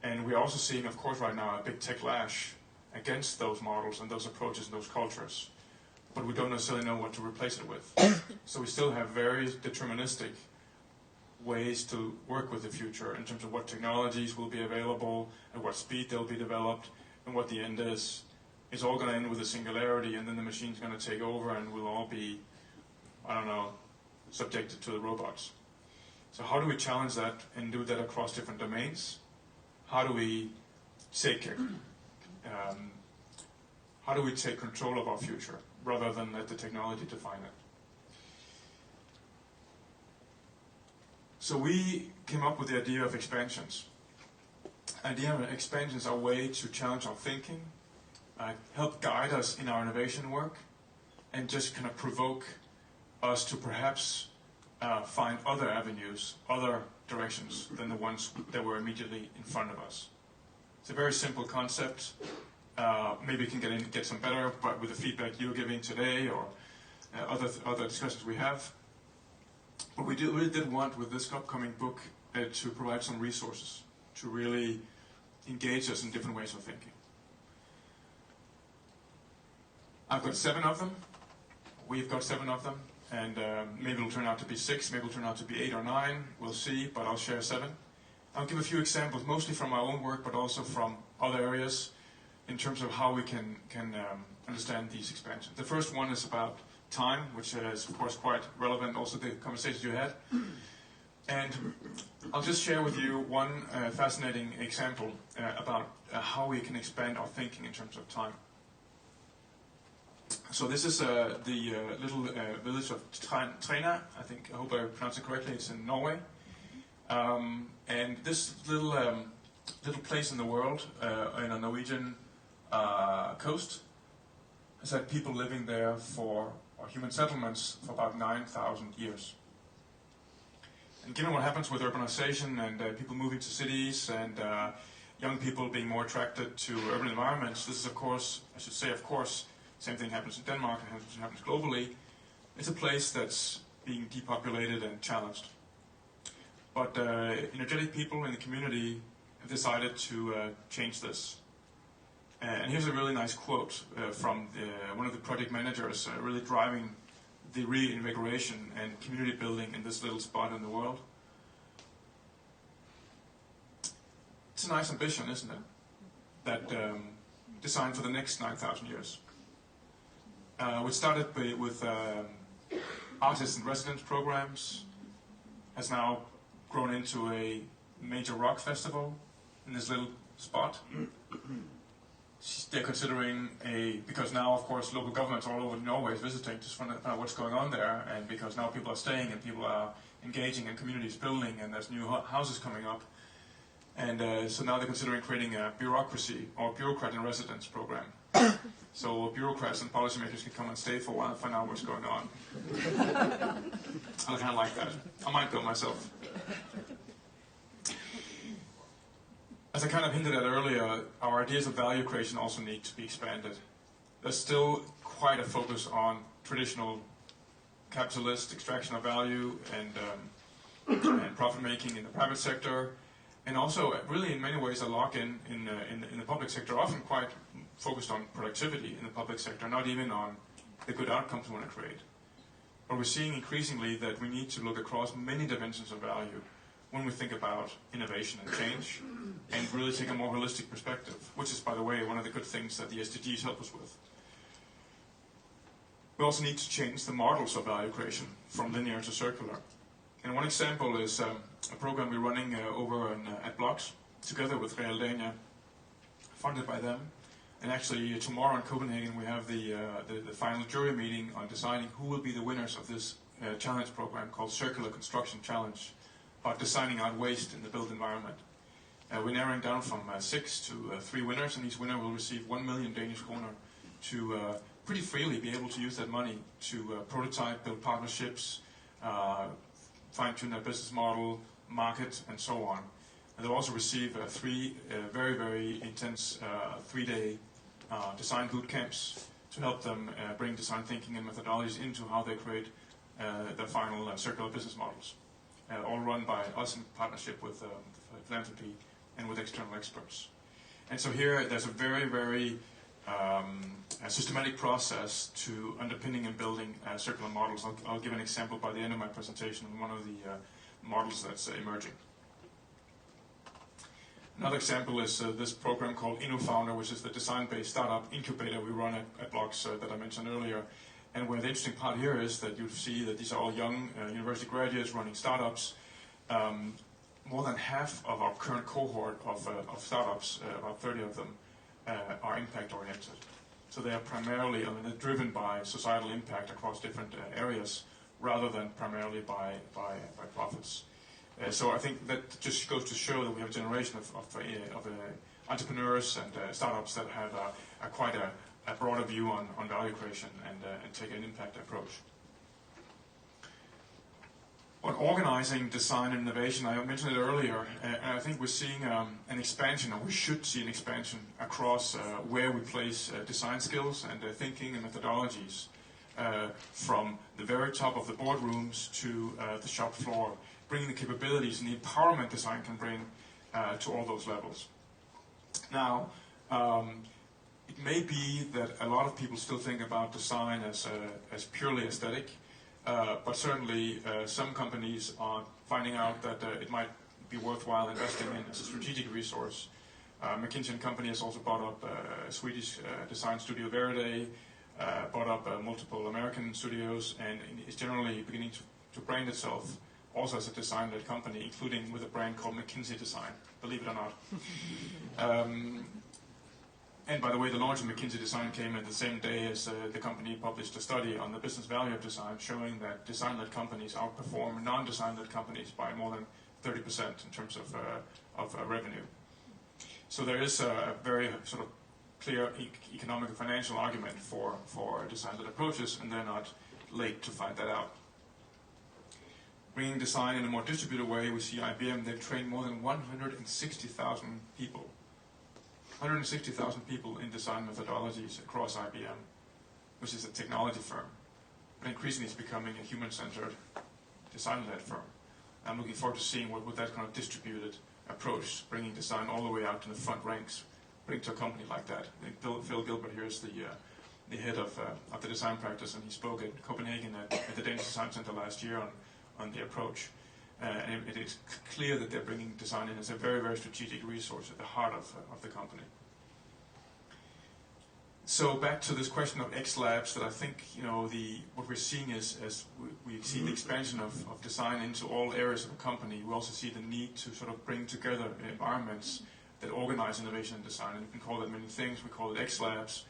S11: And we're also seeing, of course, right now a big techlash against those models and those approaches and those cultures. But we don't necessarily know what to replace it with. So we still have very deterministic ways to work with the future in terms of what technologies will be available, at what speed they'll be developed, and what the end is. It's all going to end with a singularity, and then the machine's going to take over, and we'll all be, I don't know, subjected to the robots. So how do we challenge that and do that across different domains? How do we take control of our future rather than let the technology define it? So we came up with the idea of expansions. Idea of expansions are a way to challenge our thinking, help guide us in our innovation work, and just kind of provoke us to perhaps find other avenues, other directions than the ones that were immediately in front of us. It's a very simple concept. Maybe we can get some better, but with the feedback you're giving today or other discussions we have. But we really did want, with this upcoming book, to provide some resources to really engage us in different ways of thinking. I've got 7 of them. We've got 7 of them. And maybe it'll turn out to be 6, maybe it'll turn out to be 8 or 9. We'll see, but I'll share 7. I'll give a few examples, mostly from my own work, but also from other areas, in terms of how we can understand these expansions. The first one is about time, which is, of course, quite relevant, also the conversations you had. And I'll just share with you one fascinating example about how we can expand our thinking in terms of time. So this is the little village of Trena, I hope I pronounced it correctly, it's in Norway. And this little place in the world, in a Norwegian coast, has had people living there or human settlements for about 9,000 years. And given what happens with urbanization and people moving to cities and young people being more attracted to urban environments, this is, of course, I should say, of course, same thing happens in Denmark, and happens globally. It's a place that's being depopulated and challenged. But energetic people in the community have decided to change this. And here's a really nice quote from one of the project managers really driving the reinvigoration and community building in this little spot in the world. It's a nice ambition, isn't it? That designed for the next 9,000 years. We started with artist in residence programs, has now grown into a major rock festival in this little spot. They're considering because now, of course, local governments all over Norway is visiting to find out what's going on there, and because now people are staying and people are engaging and communities building and there's new houses coming up. And so now they're considering creating a bureaucracy or bureaucrat in residence program. So bureaucrats and policymakers can come and stay for a while and find out what's going on. I kind of like that. I might go myself. As I kind of hinted at earlier, our ideas of value creation also need to be expanded. There's still quite a focus on traditional capitalist extraction of value and profit making in the private sector, and also really in many ways a lock-in in the public sector, often quite focused on productivity in the public sector, not even on the good outcomes we want to create. But we're seeing increasingly that we need to look across many dimensions of value when we think about innovation and change, and really take a more holistic perspective, which is, by the way, one of the good things that the SDGs help us with. We also need to change the models of value creation from linear to circular. And one example is a program we're running over at Blocks, together with Realdania, funded by them. And actually, tomorrow in Copenhagen, we have the final jury meeting on deciding who will be the winners of this challenge program called Circular Construction Challenge, about designing out waste in the built environment. We're narrowing down from 6 to 3 winners, and each winner will receive 1 million Danish kroner to pretty freely be able to use that money to prototype, build partnerships, fine-tune their business model, market, and so on. And they'll also receive 3 very, very intense 3-day design boot camps to help them bring design thinking and methodologies into how they create their final circular business models. All run by us in partnership with philanthropy and with external experts. And so here there's a very, very systematic process to underpinning and building circular models. I'll give an example by the end of my presentation of one of the models that's emerging. Another example is this program called InnoFounder, which is the design-based startup incubator we run at Blocks that I mentioned earlier. And where the interesting part here is that you see that these are all young university graduates running startups. More than half of our current cohort of startups, about 30 of them, are impact-oriented. So they are primarily, they're driven by societal impact across different areas, rather than primarily by profits. So I think that just goes to show that we have a generation of entrepreneurs and startups that have quite a broader view on value creation and take an impact approach. On organizing design and innovation, I mentioned it earlier, and I think we're seeing an expansion, or we should see an expansion across where we place design skills and thinking and methodologies, from the very top of the boardrooms to the shop floor, bringing the capabilities and the empowerment design can bring to all those levels. Now, it may be that a lot of people still think about design as purely aesthetic, but certainly some companies are finding out that it might be worthwhile investing in as a strategic resource. McKinsey & Company has also bought up a Swedish design studio, Veride, bought up multiple American studios, and is generally beginning to brand itself also as a design-led company, including with a brand called McKinsey Design, believe it or not. And by the way, the launch of McKinsey Design came at the same day as the company published a study on the business value of design, showing that design-led companies outperform non-design-led companies by more than 30% in terms of revenue. So there is a very sort of clear economic and financial argument for design-led approaches, and they're not late to find that out. Bringing design in a more distributed way, we see IBM, they've trained more than 160,000 people. 160,000 people in design methodologies across IBM, which is a technology firm. But increasingly it's becoming a human-centered, design-led firm. I'm looking forward to seeing what that kind of distributed approach, bringing design all the way out to the front ranks, bring to a company like that. Phil Gilbert here is the head of the design practice, and he spoke at Copenhagen at the Danish Design Centre last year on the approach. And it is clear that they're bringing design in as a very, very strategic resource at the heart of the company. So back to this question of X Labs, that I think what we're seeing is, as we see the expansion of design into all areas of a company, we also see the need to sort of bring together environments that organize innovation and design. And we can call that many things. We call it X Labs.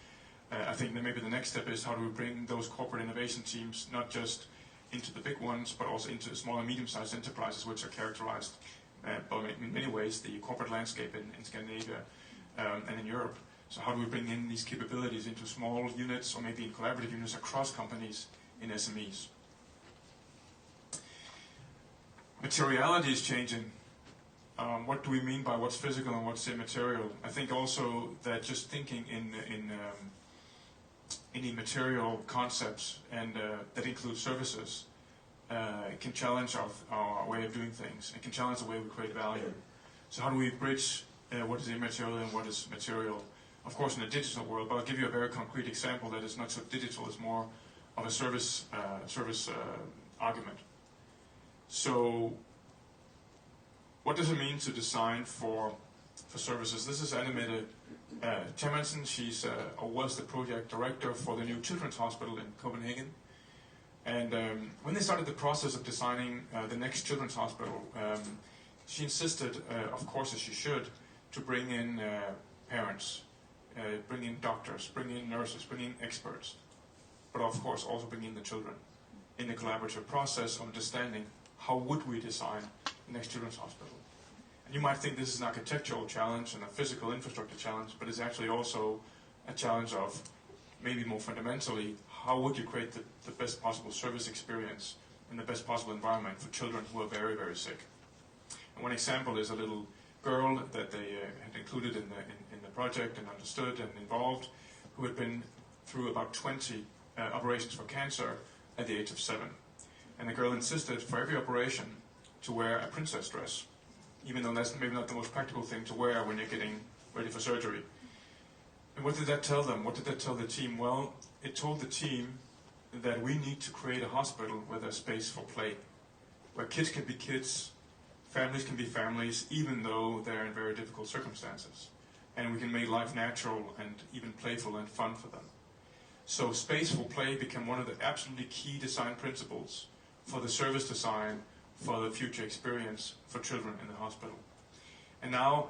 S11: I think that maybe the next step is how do we bring those corporate innovation teams not just into the big ones, but also into small and medium-sized enterprises, which are characterized by, in many ways, the corporate landscape in Scandinavia and in Europe. So how do we bring in these capabilities into small units, or maybe in collaborative units across companies in SMEs? materiality is changing. What do we mean by what's physical and what's immaterial? I think also that just thinking in immaterial concepts and that includes services can challenge our way of doing things. It can challenge the way we create value. So how do we bridge what is immaterial and what is material? Of course, in a digital world, but I'll give you a very concrete example that is not so digital, it's more of a service argument. So, what does it mean to design for services? This is animated Temmensen. She's was the project director for the new children's hospital in Copenhagen. And when they started the process of designing the next children's hospital, she insisted, of course as she should, to bring in parents, bring in doctors, bring in nurses, bring in experts, but of course also bring in the children in the collaborative process of understanding how would we design the next children's hospital. And you might think this is an architectural challenge and a physical infrastructure challenge, but it's actually also a challenge of, maybe more fundamentally, how would you create the best possible service experience in the best possible environment for children who are very, very sick. And one example is a little girl that they had included in the project and understood and involved, who had been through about 20 operations for cancer at the age of 7. And the girl insisted for every operation to wear a princess dress, even though that's maybe not the most practical thing to wear when you're getting ready for surgery. And what did that tell them? What did that tell the team? Well, it told the team that we need to create a hospital where there's space for play, where kids can be kids, families can be families, even though they're in very difficult circumstances. And we can make life natural and even playful and fun for them. So space for play became one of the absolutely key design principles for the service design for the future experience for children in the hospital. And now,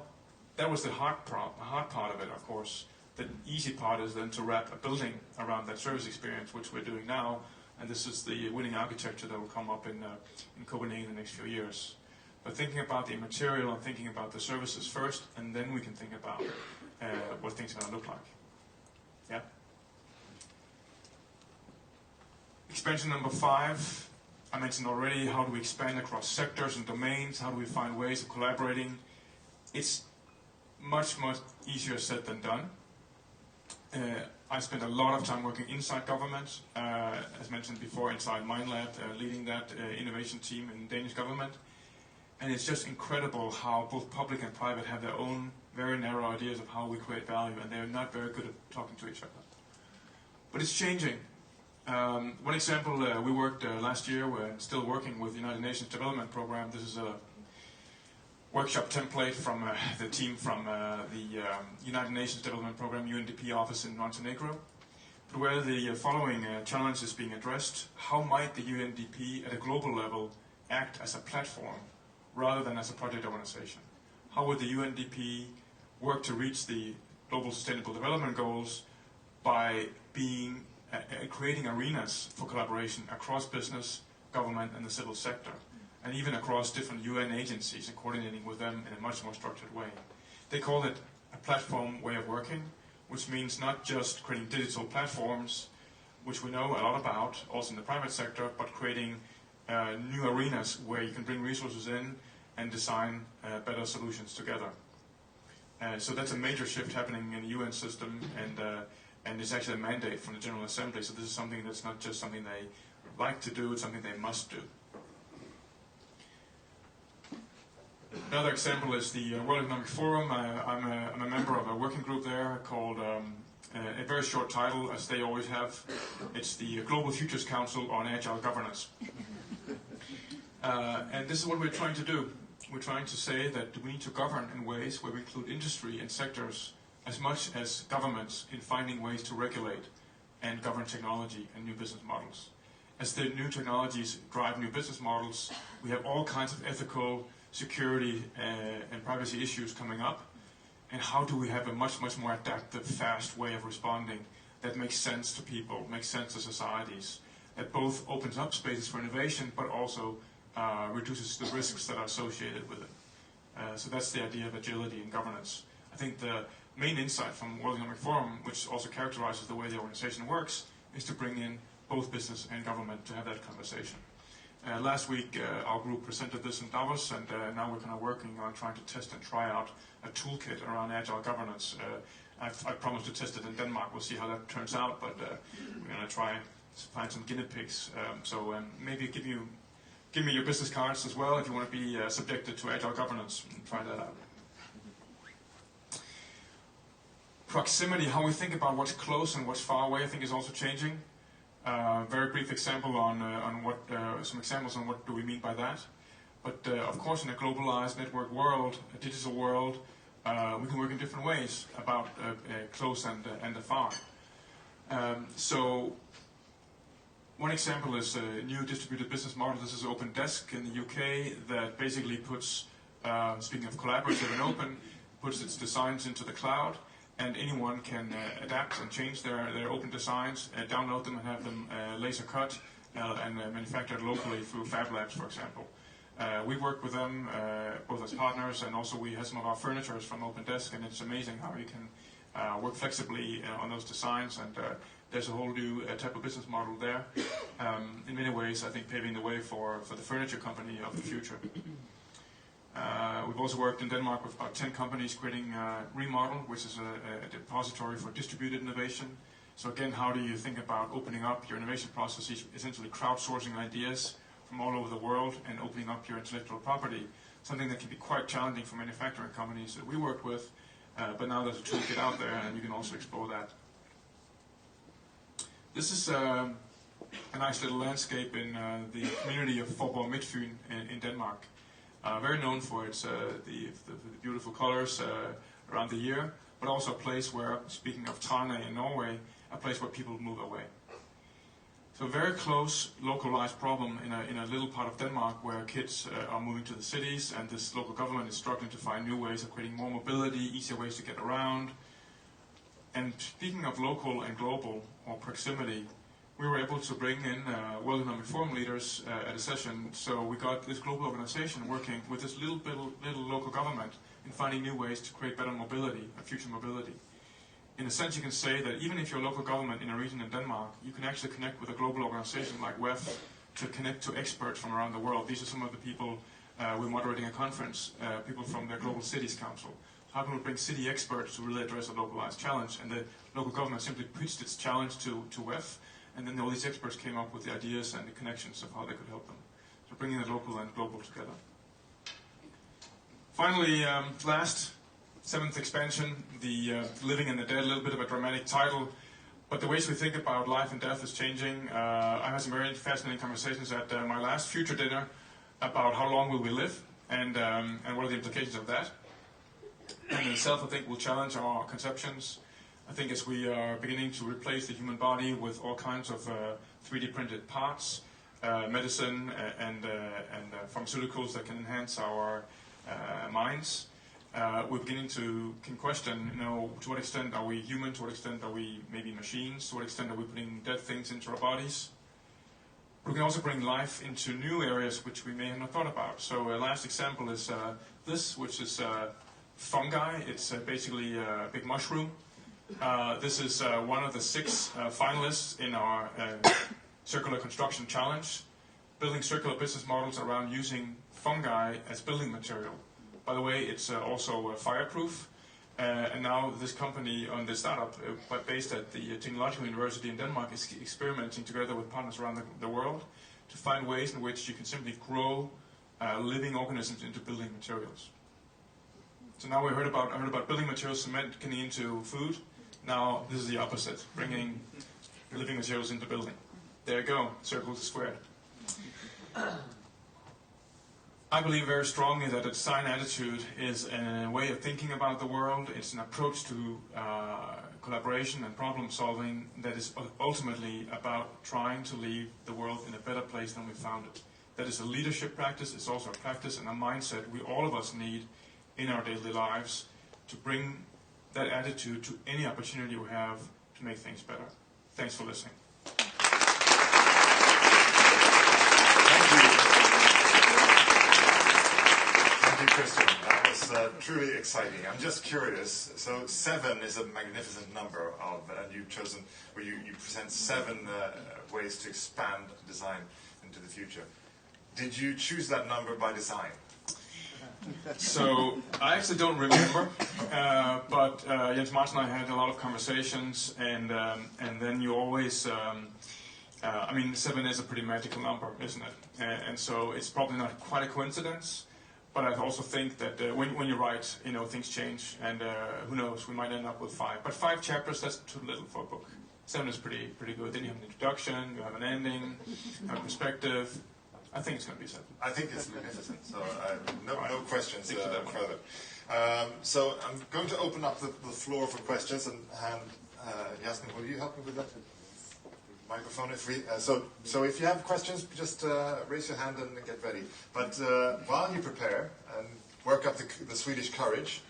S11: that was the hard part of it, of course. The easy part is then to wrap a building around that service experience, which we're doing now, and this is the winning architecture that will come up in Copenhagen in the next few years. But thinking about the material and thinking about the services first, and then we can think about what things are going to look like. Yeah? Expansion number 5, I mentioned already, how do we expand across sectors and domains? How do we find ways of collaborating? It's much, much easier said than done. I spent a lot of time working inside government, as mentioned before, inside MindLab, leading that innovation team in Danish government. And it's just incredible how both public and private have their own very narrow ideas of how we create value, and they're not very good at talking to each other. But it's changing. One example, we worked last year, we're still working with the United Nations Development Program. This is a workshop template from the team from the United Nations Development Program UNDP office in Montenegro, where the following challenge is being addressed. How might the UNDP at a global level act as a platform rather than as a project organization? How would the UNDP work to reach the Global Sustainable Development Goals by being creating arenas for collaboration across business, government and the civil sector, and even across different UN agencies and coordinating with them in a much more structured way. They call it a platform way of working, which means not just creating digital platforms, which we know a lot about, also in the private sector, but creating new arenas where you can bring resources in and design better solutions together. So that's a major shift happening in the UN system, and it's actually a mandate from the General Assembly, so this is something that's not just something they like to do, it's something they must do. Another example is the World Economic Forum. I'm a member of a working group there called, a very short title, as they always have. It's the Global Futures Council on Agile Governance. And this is what we're trying to do. We're trying to say that we need to govern in ways where we include industry and sectors as much as governments in finding ways to regulate and govern technology and new business models. As the new technologies drive new business models, we have all kinds of ethical, security and privacy issues coming up. And how do we have a much, much more adaptive, fast way of responding that makes sense to people, makes sense to societies, that both opens up spaces for innovation, but also reduces the risks that are associated with it. So that's the idea of agility and governance. I think the main insight from World Economic Forum, which also characterizes the way the organization works, is to bring in both business and government to have that conversation. Last week, our group presented this in Davos, and now we're kind of working on trying to test and try out a toolkit around agile governance. I've promised to test it in Denmark. We'll see how that turns out, but we're going to try to find some guinea pigs. Maybe give me your business cards as well if you want to be subjected to agile governance and try that out. Proximity, how we think about what's close and what's far away, I think is also changing. Very brief example on what some examples on what do we mean by that. But of course, in a globalized network world, a digital world, we can work in different ways about close and the far. So one example is a new distributed business model. This is Open Desk in the UK that basically puts, speaking of collaborative and open, puts its designs into the cloud. And anyone can adapt and change their open designs, download them and have them laser cut and manufactured locally through Fab Labs, for example. We work with them both as partners, and also we have some of our furniture from Open Desk, and it's amazing how you can work flexibly on those designs, and there's a whole new type of business model there. In many ways, I think paving the way for the furniture company of the future. We've also worked in Denmark with about 10 companies creating Remodel, which is a depository for distributed innovation. So again, how do you think about opening up your innovation processes, essentially crowdsourcing ideas from all over the world and opening up your intellectual property, something that can be quite challenging for manufacturing companies that we work with, but now there's a toolkit out there and you can also explore that. This is a nice little landscape in the community of Faaborg Midtfyn in Denmark. Very known for its the beautiful colors around the year, but also a place where, speaking of Trane in Norway, a place where people move away. So a very close, localized problem in a little part of Denmark where kids are moving to the cities, and this local government is struggling to find new ways of creating more mobility, easier ways to get around. And speaking of local and global, or proximity, we were able to bring in World Economic Forum leaders at a session. So we got this global organization working with this little local government in finding new ways to create better mobility, future mobility. In a sense, you can say that even if you're a local government in a region in Denmark, you can actually connect with a global organization like WEF to connect to experts from around the world. These are some of the people we're moderating a conference, people from the Global Cities Council. How can we bring city experts to really address a localized challenge? And the local government simply pitched its challenge to WEF. And then all these experts came up with the ideas and the connections of how they could help them. So bringing the local and global together. Finally, last, 7th expansion, the living and the dead, a little bit of a dramatic title. But the ways we think about life and death is changing. I had some very fascinating conversations at my last future dinner about how long will we live and what are the implications of that. And in itself, I think, will challenge our conceptions. I think as we are beginning to replace the human body with all kinds of 3D printed parts, medicine and pharmaceuticals that can enhance our minds, we're beginning to question, to what extent are we human, to what extent are we maybe machines, to what extent are we putting dead things into our bodies. But we can also bring life into new areas which we may have not thought about. So last example is this, which is fungi. It's basically a big mushroom. This is one of the 6 finalists in our Circular Construction Challenge, building circular business models around using fungi as building material. By the way, it's also fireproof, and now this company on the startup, but based at the Technological University in Denmark, is experimenting together with partners around the world to find ways in which you can simply grow living organisms into building materials. So now we heard about building materials, cement getting into food. Now this is the opposite, bringing living materials into building. There you go, circle to square. I believe very strongly that a design attitude is a way of thinking about the world. It's an approach to collaboration and problem solving that is ultimately about trying to leave the world in a better place than we found it. That is a leadership practice. It's also a practice and a mindset we all of us need in our daily lives to bring that attitude to any opportunity we have to make things better. Thanks for listening.
S1: Thank you, Christian. That was truly exciting. I'm just curious. So 7 is a magnificent number and you've chosen, where you present 7 ways to expand design into the future. Did you choose that number by design?
S11: So I actually don't remember, but Jens Martin and I had a lot of conversations, and then you always, I mean, 7 is a pretty magical number, isn't it? And so it's probably not quite a coincidence, but I also think that when you write, you know, things change, and who knows, we might end up with 5. But 5 chapters, that's too little for a book. 7 is pretty good. Then you have an introduction, you have an ending, you have a perspective. I think it's going to be 7.
S1: I think it's magnificent, so no questions further. So I'm going to open up the floor for questions, and Jasmin, will you help me with that microphone? So if you have questions, just raise your hand and get ready. But while you prepare and work up the Swedish courage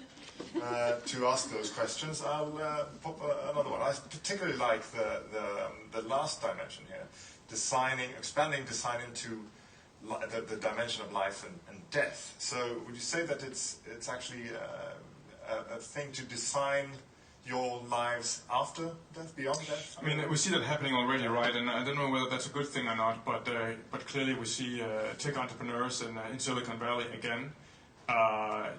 S1: to ask those questions, I'll pop another one. I particularly like the last dimension here, expanding design into the dimension of life and death. So would you say that it's actually a thing to design your lives after death, beyond death?
S11: I mean, we see that happening already, right? And I don't know whether that's a good thing or not, but clearly we see tech entrepreneurs in Silicon Valley again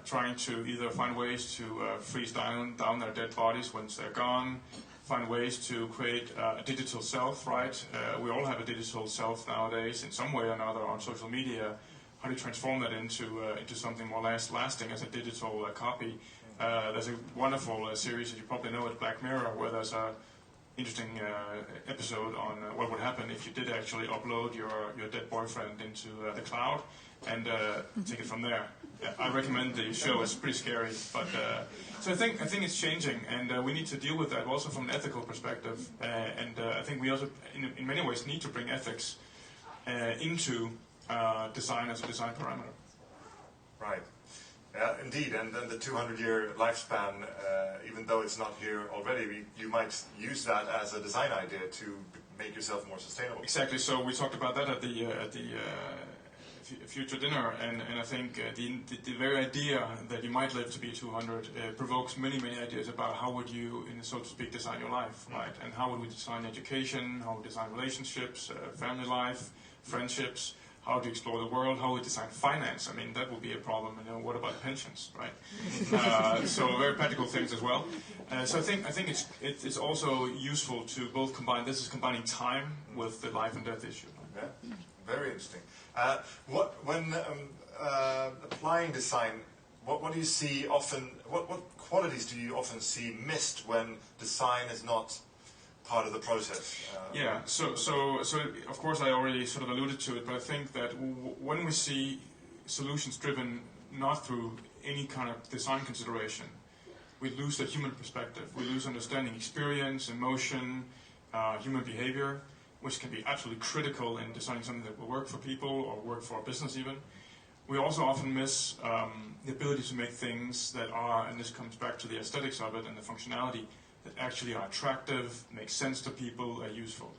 S11: trying to either find ways to freeze down their dead bodies once they're gone, find ways to create a digital self, right? We all have a digital self nowadays in some way or another on social media. How do you transform that into something more lasting as a digital copy? There's a wonderful series that you probably know at Black Mirror, where there's a interesting episode on what would happen if you did actually upload your dead boyfriend into the cloud and take it from there. I recommend the show. It's pretty scary, but so I think it's changing, and we need to deal with that also from an ethical perspective. And I think we also, in many ways, need to bring ethics into design as a design parameter.
S1: Right. Yeah, indeed, and then the 200-year lifespan, even though it's not here already, you might use that as a design idea to make yourself more sustainable.
S11: Exactly. So we talked about that at the future dinner, and I think the very idea that you might live to be 200 provokes many ideas about how would you, so to speak, design your life, right? And how would we design education? How would we design relationships, family life, friendships? How to explore the world, how we design finance. I mean, that would be a problem. You know, what about pensions, right? So very practical things as well. So I think it's also useful to both combine. This is combining time with the life and death issue.
S1: Yeah, very interesting. When applying design, what do you see often? What qualities do you often see missed when design is not part of the process?
S11: Yeah, so of course I already sort of alluded to it, but I think that when we see solutions driven not through any kind of design consideration, we lose the human perspective. We lose understanding experience, emotion, human behavior, which can be absolutely critical in designing something that will work for people or work for a business even. We also often miss the ability to make things that are, and this comes back to the aesthetics of it and the functionality, that actually are attractive, make sense to people, are useful.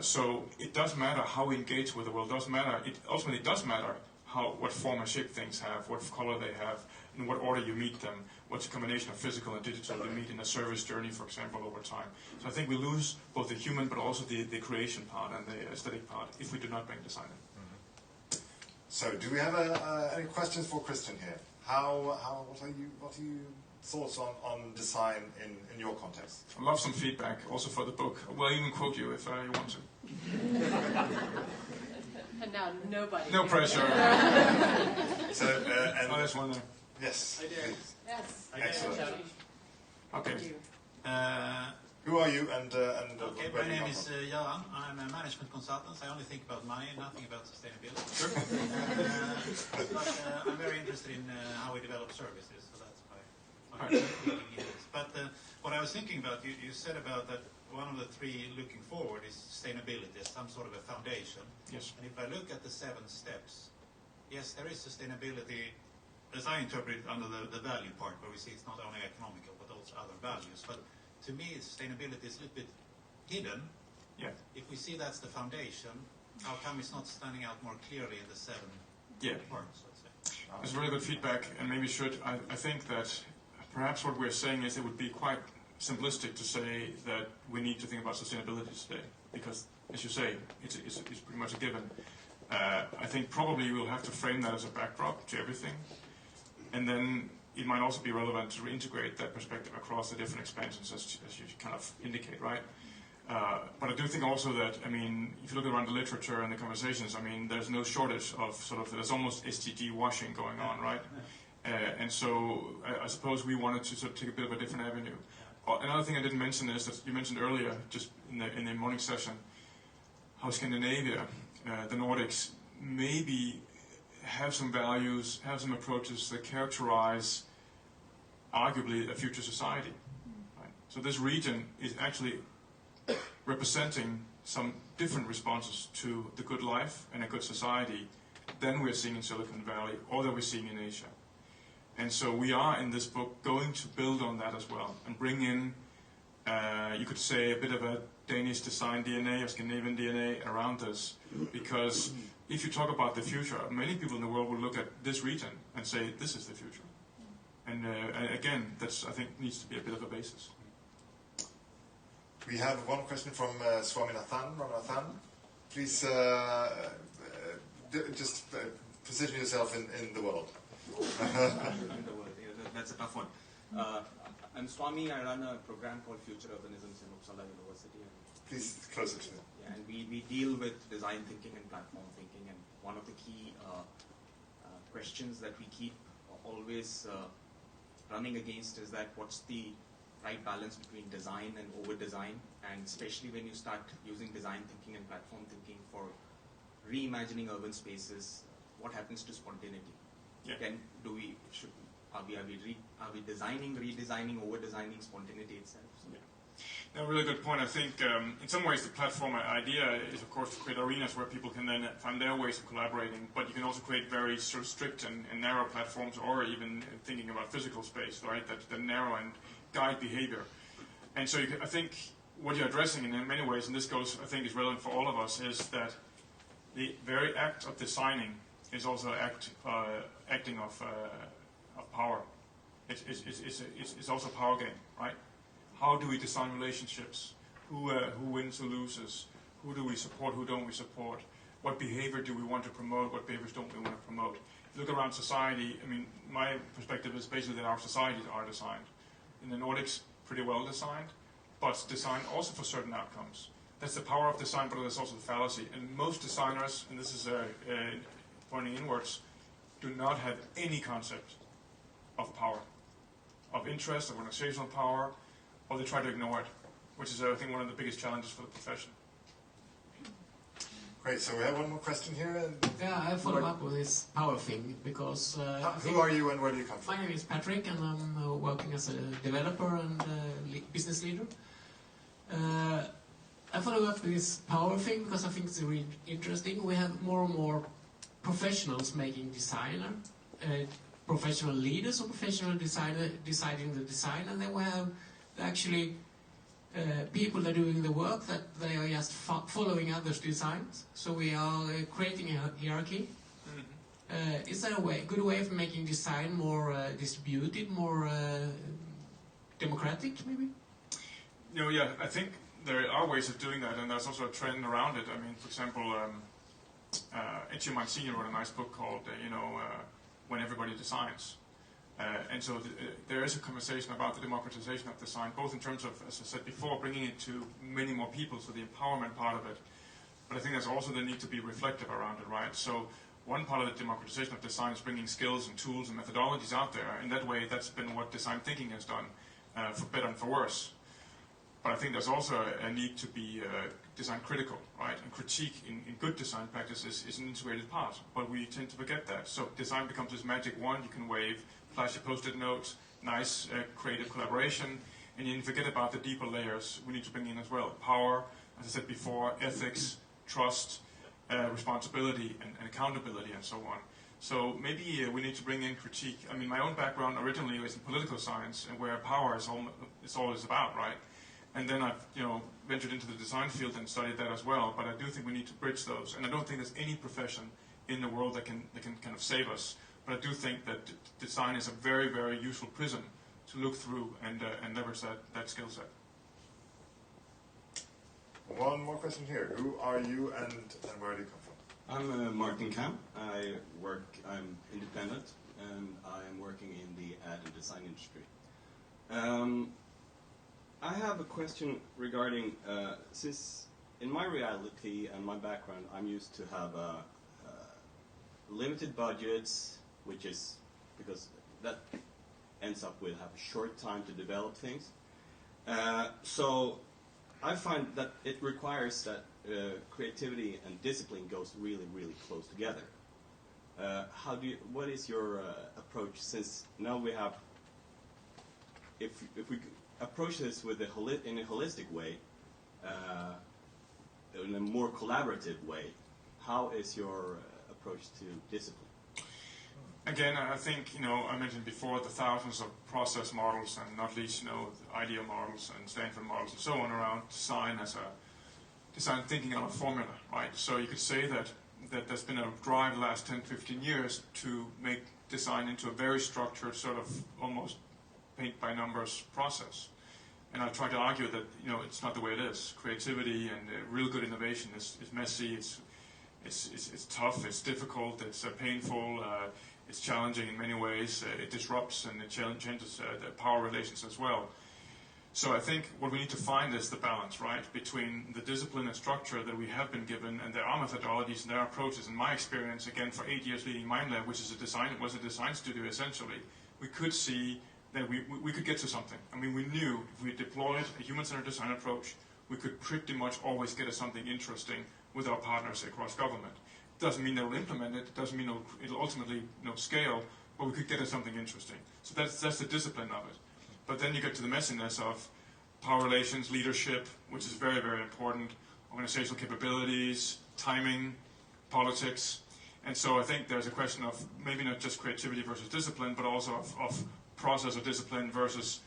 S11: So it does matter how we engage with the world. It ultimately does matter what form and shape things have, what color they have, in what order you meet them, what's a combination of physical and digital you meet in a service journey, for example, over time. So I think we lose both the human but also the creation part and the aesthetic part if we do not bring design in.
S1: Mm-hmm. So do we have any questions for Christian here? What are you thoughts on design in your context?
S11: I'd love some feedback also for the book. We'll even quote you if you want to.
S3: And now nobody.
S11: No pressure.
S1: So,
S11: there's one there.
S1: Yes.
S7: I dare.
S3: Yes.
S1: Excellent.
S11: Okay.
S1: Who are you and
S12: okay, my name is Jan. I'm a management consultant. I only think about money, nothing about sustainability.
S11: Sure.
S12: But I'm very interested in how we develop services, so that's why I'm thinking in this. But what I was thinking about, you said about that one of the 3 looking forward is sustainability as some sort of a foundation.
S11: Yes.
S12: And if I look at the 7 steps, yes, there is sustainability, as I interpret it, under the value part, where we see it's not only economical but also other values. But to me, sustainability is a little bit hidden.
S11: Yeah.
S12: If we see that's the foundation, how come it's not standing out more clearly in the 7 parts, let's say?
S11: That's really good feedback, and maybe I think that perhaps what we're saying is it would be quite simplistic to say that we need to think about sustainability today, because, as you say, it's pretty much a given. I think probably we'll have to frame that as a backdrop to everything. And then it might also be relevant to reintegrate that perspective across the different expansions as you kind of indicate, right? But I do think also that, I mean, if you look around the literature and the conversations, I mean, there's no shortage of sort of, there's almost STD washing going on, right? And so I suppose we wanted to sort of take a bit of a different avenue. Another thing I didn't mention is that you mentioned earlier, just in the morning session, how Scandinavia, the Nordics, maybe have some values, have some approaches that characterize arguably a future society. Right? So this region is actually representing some different responses to the good life and a good society than we're seeing in Silicon Valley or that we're seeing in Asia. And so we are in this book going to build on that as well and bring in, you could say, a bit of a Danish design DNA or Scandinavian DNA around this, because if you talk about the future, many people in the world will look at this region and say, this is the future. And again, that's, I think, needs to be a bit of a basis.
S1: We have one question from Swaminathan, Ramanathan. Please just position yourself in the world.
S13: That's a tough one. I'm Swami. I run a program called Future Urbanisms in Uppsala University. And
S1: please closer to it.
S13: Yeah, and we deal with design thinking and platform thinking. And one of the key questions that we keep always running against is that what's the right balance between design and over-design, and especially when you start using design thinking and platform thinking for reimagining urban spaces, what happens to spontaneity?
S11: Yeah.
S13: Then are we designing, redesigning, over-designing spontaneity itself? So.
S11: Yeah. No, really good point. I think in some ways the platform idea is, of course, to create arenas where people can then find their ways of collaborating, but you can also create very sort of strict and narrow platforms, or even thinking about physical space, right, that narrow and guide behavior. And so I think what you're addressing in many ways, and this goes, I think, is relevant for all of us, is that the very act of designing is also acting of power. It's also a power game, right? How do we design relationships? Who wins, who loses? Who do we support? Who don't we support? What behavior do we want to promote? What behaviors don't we want to promote? If you look around society, I mean, my perspective is basically that our societies are designed. In the Nordics, pretty well designed, but designed also for certain outcomes. That's the power of design, but there's also the fallacy. And most designers, and this is pointing inwards, do not have any concept of power, of interest, of organizational power, or they try to ignore it, which is, I think, one of the biggest challenges for the profession.
S1: Great, so we have one more question here.
S14: Yeah, I follow up with this power thing, because...
S1: who are you and where do you come from?
S14: My name is Patrick, and I'm working as a developer and business leader. I follow up with this power thing because I think it's really interesting. We have more and more professionals making professional leaders or professional deciding the design, and then we have actually people that are doing the work that they are just following others' designs. So we are creating a hierarchy. Mm-hmm. Is there a good way of making design more distributed, more democratic, maybe?
S11: Yeah, I think there are ways of doing that, and there's also a trend around it. I mean, for example, Ecce Mancini wrote a nice book called, When Everybody Designs. And so there is a conversation about the democratization of design, both in terms of, as I said before, bringing it to many more people, so the empowerment part of it. But I think there's also the need to be reflective around it, right? So one part of the democratization of design is bringing skills and tools and methodologies out there. In that way, that's been what design thinking has done, for better and for worse. But I think there's also a need to be design critical, right? And critique in good design practices is an integrated part, but we tend to forget that. So design becomes this magic wand you can wave, flash your post-it notes, nice creative collaboration, and you forget about the deeper layers we need to bring in as well. Power, as I said before, ethics, trust, responsibility, and accountability, and so on. So maybe we need to bring in critique. I mean, my own background originally was in political science, and where power is all it's about, right? And then I've, ventured into the design field and studied that as well. But I do think we need to bridge those. And I don't think there's any profession in the world that can kind of save us. But I do think that design is a very, very useful prism to look through and leverage that skill set.
S1: One more question here. Who are you and where do you come from?
S15: I'm Martin Kamp. I'm independent, and I am working in the ad and design industry. I have a question regarding, since in my reality and my background, I'm used to have limited budgets, which is because that ends up with have a short time to develop things. So I find that it requires that creativity and discipline goes really, really close together. What is your approach? Since now we have, if we approach this with in a holistic way, in a more collaborative way, how is your approach to discipline?
S11: Again, I think, I mentioned before the thousands of process models and not least, the idea models and Stanford models and so on around design as design thinking on a formula, right? So you could say that there's been a drive the last 10, 15 years to make design into a very structured, sort of almost paint by numbers process. And I try to argue that, it's not the way it is. Creativity and real good innovation is messy, it's tough, it's difficult, it's painful, it's challenging in many ways, it disrupts and it changes the power relations as well. So I think what we need to find is the balance, right, between the discipline and structure that we have been given, and there are methodologies and there are approaches. In my experience, again, for 8 years leading MindLab, which was a design studio essentially, we could see that we could get to something. I mean, we knew if we deployed a human-centered design approach, we could pretty much always get to something interesting with our partners across government. Doesn't mean they'll implement it, doesn't mean it'll ultimately scale, but we could get to something interesting. So that's the discipline of it. But then you get to the messiness of power relations, leadership, which is very, very important, organizational capabilities, timing, politics. And so I think there's a question of maybe not just creativity versus discipline, but also of process or discipline versus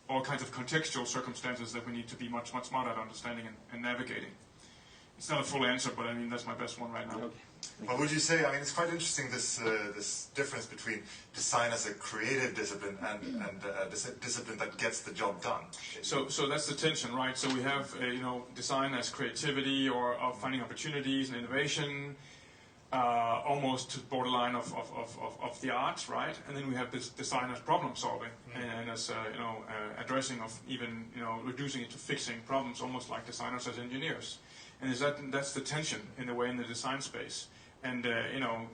S11: all kinds of contextual circumstances that we need to be much, much smarter at understanding and navigating. It's not a full answer, but I mean, that's my best one right now.
S1: Okay. Well, would you say, I mean, it's quite interesting, this difference between design as a creative discipline and a discipline that gets the job done.
S11: So that's the tension, right? So we have, design as creativity or finding opportunities and innovation, almost to the borderline of the arts, right? And then we have this design as problem solving and as, addressing of even, reducing it to fixing problems, almost like designers as engineers. And that's the tension in a way in the design space. And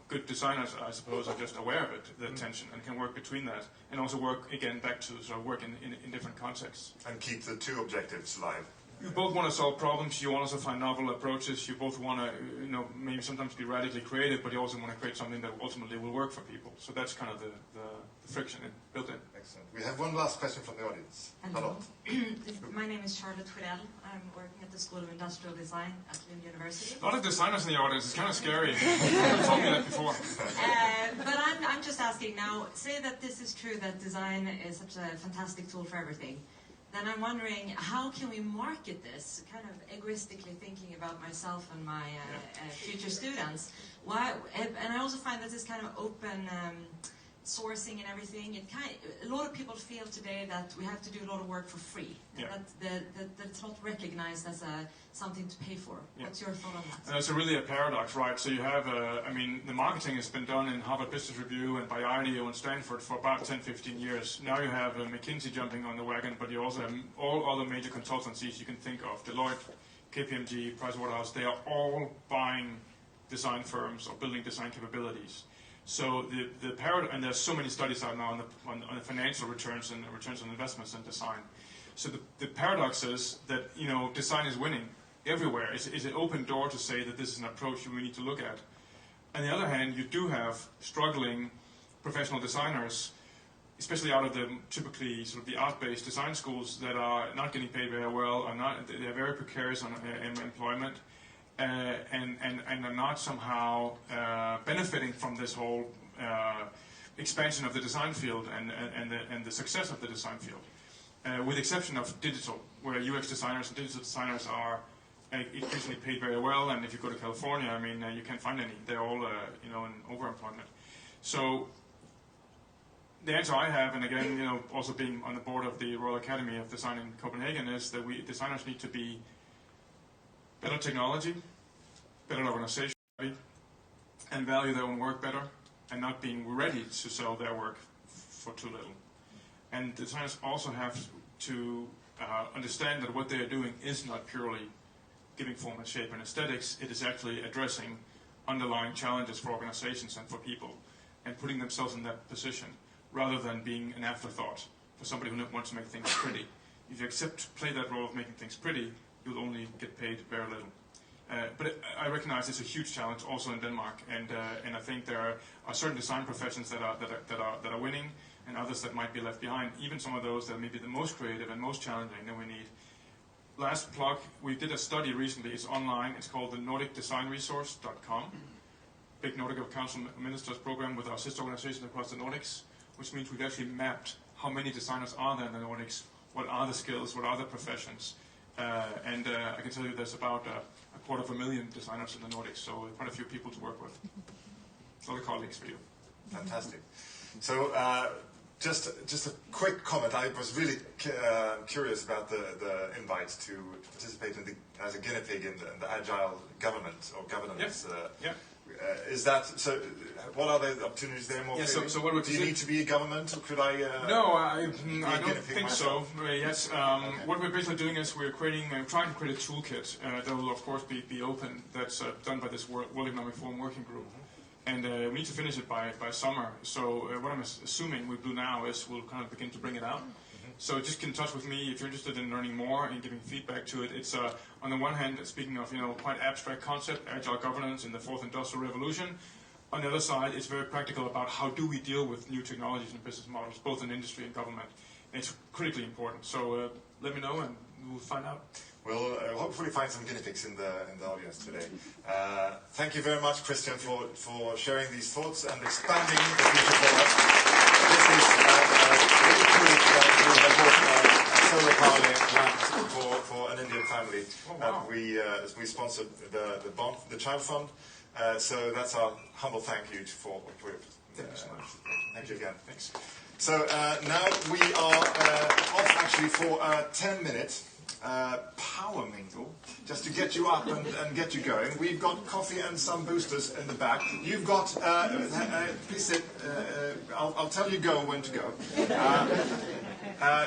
S11: good designers, I suppose, are just aware of it, the tension, and can work between that, and also work again back to sort of work in different contexts.
S1: And keep the two objectives alive.
S11: You both want to solve problems. You also find novel approaches. You both want to, maybe sometimes be radically creative, but you also want to create something that ultimately will work for people. So that's kind of the friction built in.
S1: Excellent. We have one last question from the audience.
S16: Hello. My name is Charlotte Friedel. I'm working at the School of Industrial Design at Lund University.
S11: A lot of designers in the audience. It's kind of scary. You told me that before.
S16: But I'm just asking now, say that this is true, that design is such a fantastic tool for everything. Then I'm wondering, how can we market this? Kind of egoistically thinking about myself and my future students. Why? And I also find that this kind of open sourcing and everything, a lot of people feel today that we have to do a lot of work for free.
S11: Yeah.
S16: That it's not recognized as something to pay for. Yeah. What's your thought on that?
S11: And it's really a paradox, right? So you have, the marketing has been done in Harvard Business Review and by IDEO and Stanford for about 10, 15 years. Now you have McKinsey jumping on the wagon, but you also have all other major consultancies you can think of, Deloitte, KPMG, Pricewaterhouse, they are all buying design firms or building design capabilities. So the paradox, and there's so many studies out now on the financial returns and returns on investments in design. So the paradox is that design is winning everywhere. It's an open door to say that this is an approach we need to look at. On the other hand, you do have struggling professional designers, especially out of the typically sort of the art-based design schools that are not getting paid very well, they're very precarious on employment. And are not somehow benefiting from this whole expansion of the design field and the success of the design field, with the exception of digital, where UX designers and digital designers are increasingly paid very well. And if you go to California, you can't find any; they're all in overemployment. So the answer I have, and again, also being on the board of the Royal Academy of Design in Copenhagen, is that we designers need to be better technology, better organization, and value their own work better, and not being ready to sell their work for too little. And designers also have to understand that what they are doing is not purely giving form and shape and aesthetics. It is actually addressing underlying challenges for organizations and for people, and putting themselves in that position, rather than being an afterthought for somebody who wants to make things pretty. If you play that role of making things pretty, you'll only get paid very little. But I recognize it's a huge challenge also in Denmark, and I think there are certain design professions that are winning, and others that might be left behind. Even some of those that may be the most creative and most challenging that we need. Last plug, we did a study recently. It's online. It's called the NordicDesignResource.com. Big Nordic Council Ministers program with our sister organizations across the Nordics, which means we've actually mapped how many designers are there in the Nordics, what are the skills, what are the professions. And I can tell you there's about 250,000 designers in the Nordics, so quite a few people to work with. So the colleagues for you.
S1: Fantastic. So just a quick comment. I was really curious about the invite to participate as a guinea pig in the agile government or governance.
S11: Yeah.
S1: Is that so? What are the opportunities there? More
S11: so what
S1: do you need to be a government, or could I?
S11: No, I don't think so. Yes.
S1: Okay.
S11: What we're basically doing is we're trying to create a toolkit that will, of course, be open. That's done by this World Economic Forum working group, and we need to finish it by summer. So what I'm assuming we do now is we'll kind of begin to bring it out. So just get in touch with me if you're interested in learning more and giving feedback to it. It's on the one hand, speaking of quite abstract concept, agile governance in the fourth industrial revolution. On the other side, it's very practical about how do we deal with new technologies and business models, both in industry and government. And it's critically important. So let me know and we'll find out.
S1: We'll hopefully find some guinea pigs in the audience today. Thank you very much, Christian, for sharing these thoughts and expanding the future for us. This is really cool that we have bought a solar power plant for an Indian family.
S11: Oh, wow.
S1: We sponsored the child fund. So that's our humble thank you for
S11: Thank you so much.
S1: Thank you again.
S11: Thanks.
S1: So now we are off actually for 10 minutes. Power mingle, just to get you up and get you going. We've got coffee and some boosters in the back. You've got, please sit, I'll tell you go when to go.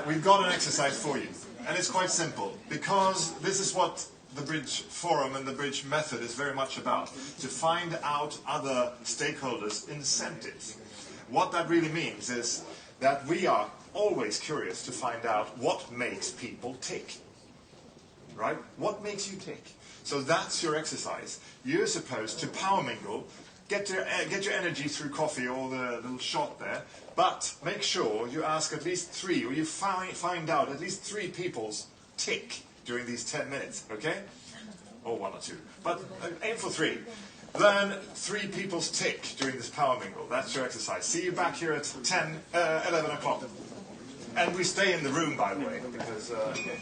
S1: We've got an exercise for you, and it's quite simple, because this is what the Bridge Forum and the Bridge Method is very much about, to find out other stakeholders' incentives. What that really means is that we are always curious to find out what makes people tick. Right? What makes you tick? So that's your exercise. You're supposed to power mingle, get your energy through coffee or the little shot there, but make sure you ask at least 3, or you find out at least 3 people's tick during these 10 minutes, okay? Or 1 or 2. But aim for 3. Learn 3 people's tick during this power mingle. That's your exercise. See you back here at 11 o'clock. And we stay in the room, by the way, because,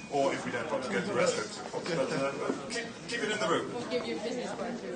S1: or if we don't want to go to the restrooms, but keep it in the room.
S2: We'll give you business card too.